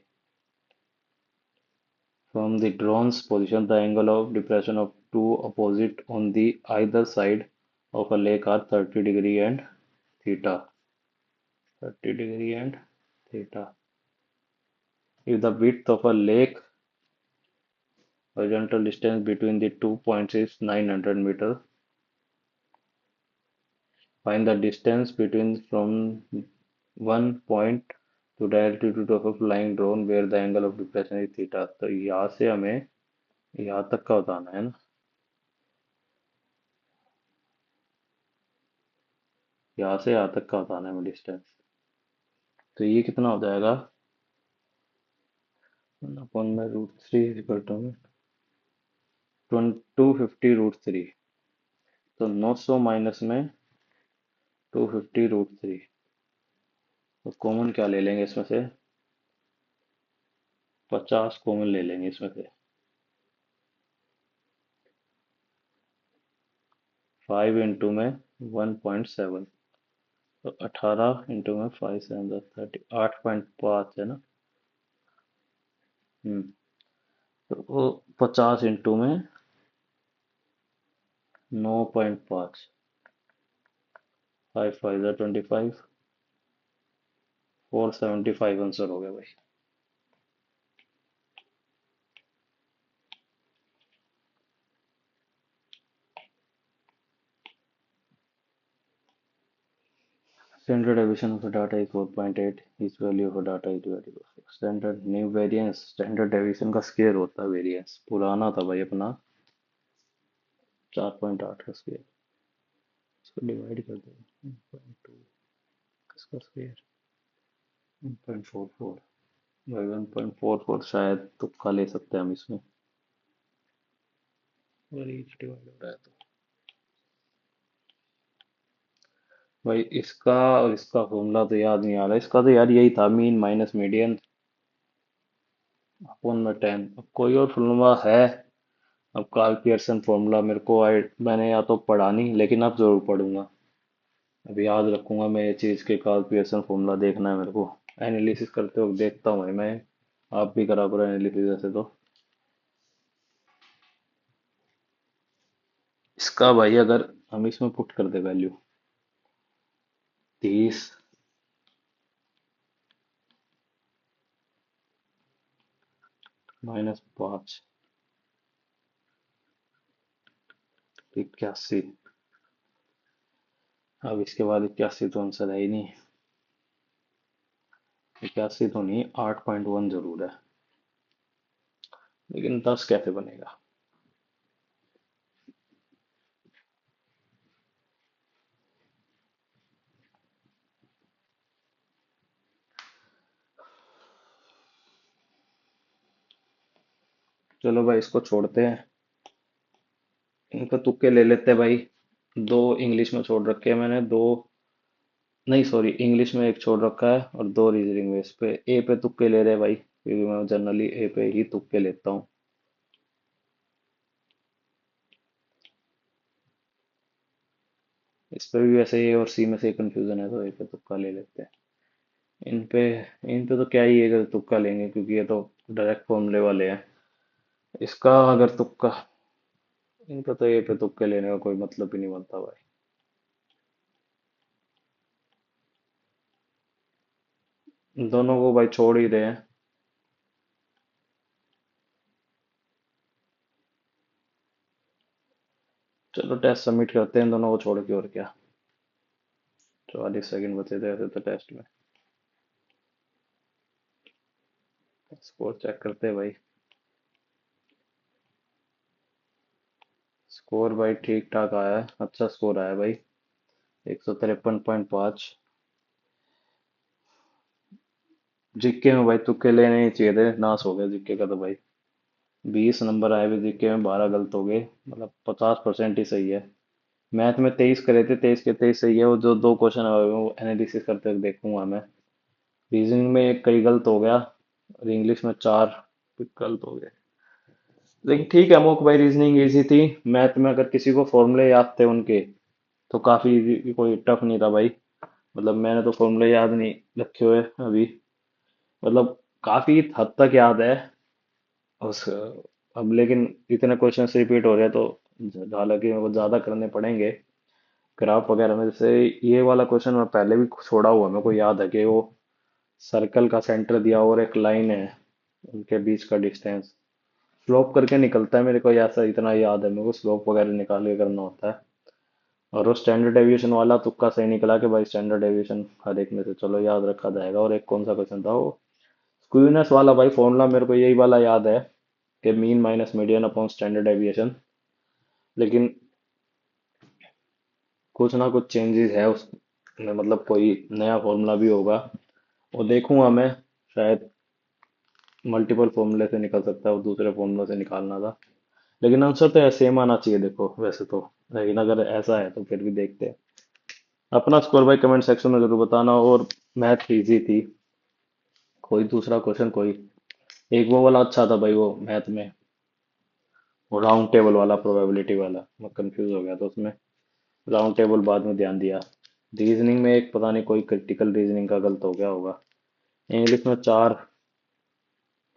From the drone's position, the angle of depression of two opposite on the either side of a lake are 30° and theta। 30° and theta। If the width of a lake horizontal distance between the 2 points is 900 meters, find the distance between from one point to the altitude of a flying drone where the angle of depression is theta। तो यहाँ से हमें यहाँ तक का बताना है ना, यहाँ से यहाँ तक का बताना है हमें डिस्टेंस। तो ये कितना हो जाएगा? अपन में √3 इक्वल टू में 250 √3। तो 900 माइनस में 250 √3। तो कॉमन क्या ले लेंगे इसमें से? 50 कॉमन ले लेंगे इसमें से। 5 इंटू में 1.7। तो 18 इंटू में 5 7 30, 8.5 है ना। हम्म। तो वो 50 इंटू में 9.5। 5 5 25। 475 आंसर हो गया भाई। Standard deviation of a data is 4.8. Each value of a data is divided by 4. Standard new variance, standard deviation का स्केयर होता है वेरिएंस। पुराना था भाई अपना 4.8 का स्केयर। इसको डिवाइड कर दो 1.2, इसका स्केयर 1.44। भाई 1.44 शायद तुक्का ले सकते हैं हम इसमें। और each डिवाइड हो रहा है तो भाई इसका और इसका फॉर्मूला तो याद नहीं आ रहा। इसका तो यार यही था, मीन माइनस मीडियन अपॉन में 10। अब कोई और फॉर्मूला है? अब कार्ल पियर्सन फॉर्मूला मेरे को मैंने या तो पढ़ा नहीं, लेकिन अब जरूर पढ़ूंगा। अब याद रखूंगा मैं ये चीज के कार्ल पियर्सन फॉर्मूला देखना है मेरे को। एनालिसिस करते वक्त देखता हूँ भाई मैं। आप भी करा करो एनालिसिस ऐसे तो। इसका भाई अगर हम इसमें पुट कर दे वैल्यू 30 -5 81। अब इसके बाद 81 तो आंसर है ही नहीं। 81 तो नहीं, 8.1 जरूर है। लेकिन 10 कैसे बनेगा? चलो भाई इसको छोड़ते हैं। इनको तुक्के ले लेते हैं भाई। दो इंग्लिश में छोड़ रखे हैं मैंने, दो नहीं सॉरी, इंग्लिश में एक छोड़ रखा है और दो रीजनिंग में। इस पे ए पे तुक्के ले रहे हैं भाई, क्योंकि मैं जनरली ए पे ही तुक्के लेता हूँ। इस पे भी वैसे ए और सी में से कंफ्यूजन है, तो ए पे तुक्का ले लेते हैं। इन पे इन पे तो क्या ही है, तुक्का लेंगे क्योंकि ये तो डायरेक्ट फॉर्मूले वाले हैं। इसका अगर तुक्का, इन पे तो ए पे तुक्के लेने का कोई मतलब ही नहीं बनता भाई। इन दोनों को भाई छोड़ ही रहे हैं। चलो टेस्ट सबमिट करते हैं इन दोनों को छोड़ के, और क्या। 44 सेकंड बचे थे ऐसे तो टेस्ट में। स्कोर चेक करते हैं भाई। स्कोर भाई ठीक ठाक आया है, अच्छा स्कोर आया भाई। 153.5। जीके में भाई तुक्के लेने ही चाहिए थे, नाश हो गया जीके का तो भाई। 20 नंबर आए भी जीके में, 12 गलत हो गए, मतलब 50% ही सही है। मैथ में 23 करे थे, 23 के 23 सही है। वो जो दो क्वेश्चन है वो एनालिसिस करते हुए देखूंगा मैं। रीजनिंग में एक कई गलत हो गया, और इंग्लिश में 4 गलत हो गए। लेकिन ठीक है अमोक भाई, रीजनिंग इजी थी। मैथ में अगर किसी को फॉर्मूले याद थे उनके, तो काफी इजी, कोई टफ नहीं था भाई। मतलब मैंने तो फॉर्मूले याद नहीं रखे हुए अभी, मतलब काफी हद तक याद है उस। अब लेकिन इतने क्वेश्चन रिपीट हो रहे हैं तो हालांकि मेरे को ज्यादा करने पड़ेंगे। ग्राफ वगैरह में जैसे ये वाला क्वेश्चन मैं पहले भी छोड़ा हुआ, मेरे को याद है कि वो सर्कल का सेंटर दिया और एक लाइन है, उनके बीच का डिस्टेंस स्लोप करके निकलता है। मेरे को ऐसा इतना याद है, मेरे को स्लोप वगैरह निकाल के करना होता है। और वो स्टैंडर्ड डेविएशन वाला तुक्का सही निकला कि भाई स्टैंडर्ड डेविएशन हर एक में से चलो याद रखा जाएगा। और एक कौन सा क्वेश्चन था वो, स्क्यूनेस वाला भाई फॉर्मूला मेरे को यही वाला याद है कि mean minus median upon standard deviation. लेकिन कुछ ना कुछ चेंजेस है उसमें, मतलब कोई नया फॉर्मूला भी होगा, वो देखूंगा मैं शायद। मल्टीपल फॉर्मूले से निकल सकता है, वो दूसरे फॉर्मूले से निकालना था। लेकिन आंसर तो सेम आना चाहिए देखो वैसे तो। लेकिन अगर ऐसा है तो फिर भी देखते हैं। अपना स्कोर भाई कमेंट सेक्शन में जरूर बताना। और मैथ इजी थी। कोई दूसरा क्वेश्चन कोई एक वो वाला अच्छा था भाई, वो मैथ में वो राउंड टेबल वाला, प्रोबेबिलिटी वाला, मैं कंफ्यूज हो गया था उसमें। राउंड टेबल बाद में ध्यान दिया। रीजनिंग में एक पता नहीं कोई क्रिटिकल रीजनिंग का गलत हो गया होगा। इंग्लिश में चार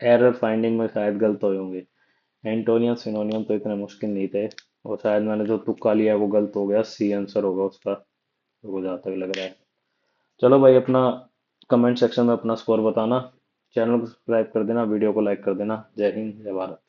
एरर फाइंडिंग में शायद गलत हुए होंगे। एंटोनियम सिनोनियम तो इतने मुश्किल नहीं थे। और शायद मैंने जो तुक्का लिया है वो गलत हो गया, सी आंसर होगा उसका, वो जहाँ तक लग रहा है। चलो भाई, अपना कमेंट सेक्शन में अपना स्कोर बताना। चैनल को सब्सक्राइब कर देना, वीडियो को लाइक कर देना। जय हिंद, जय भारत।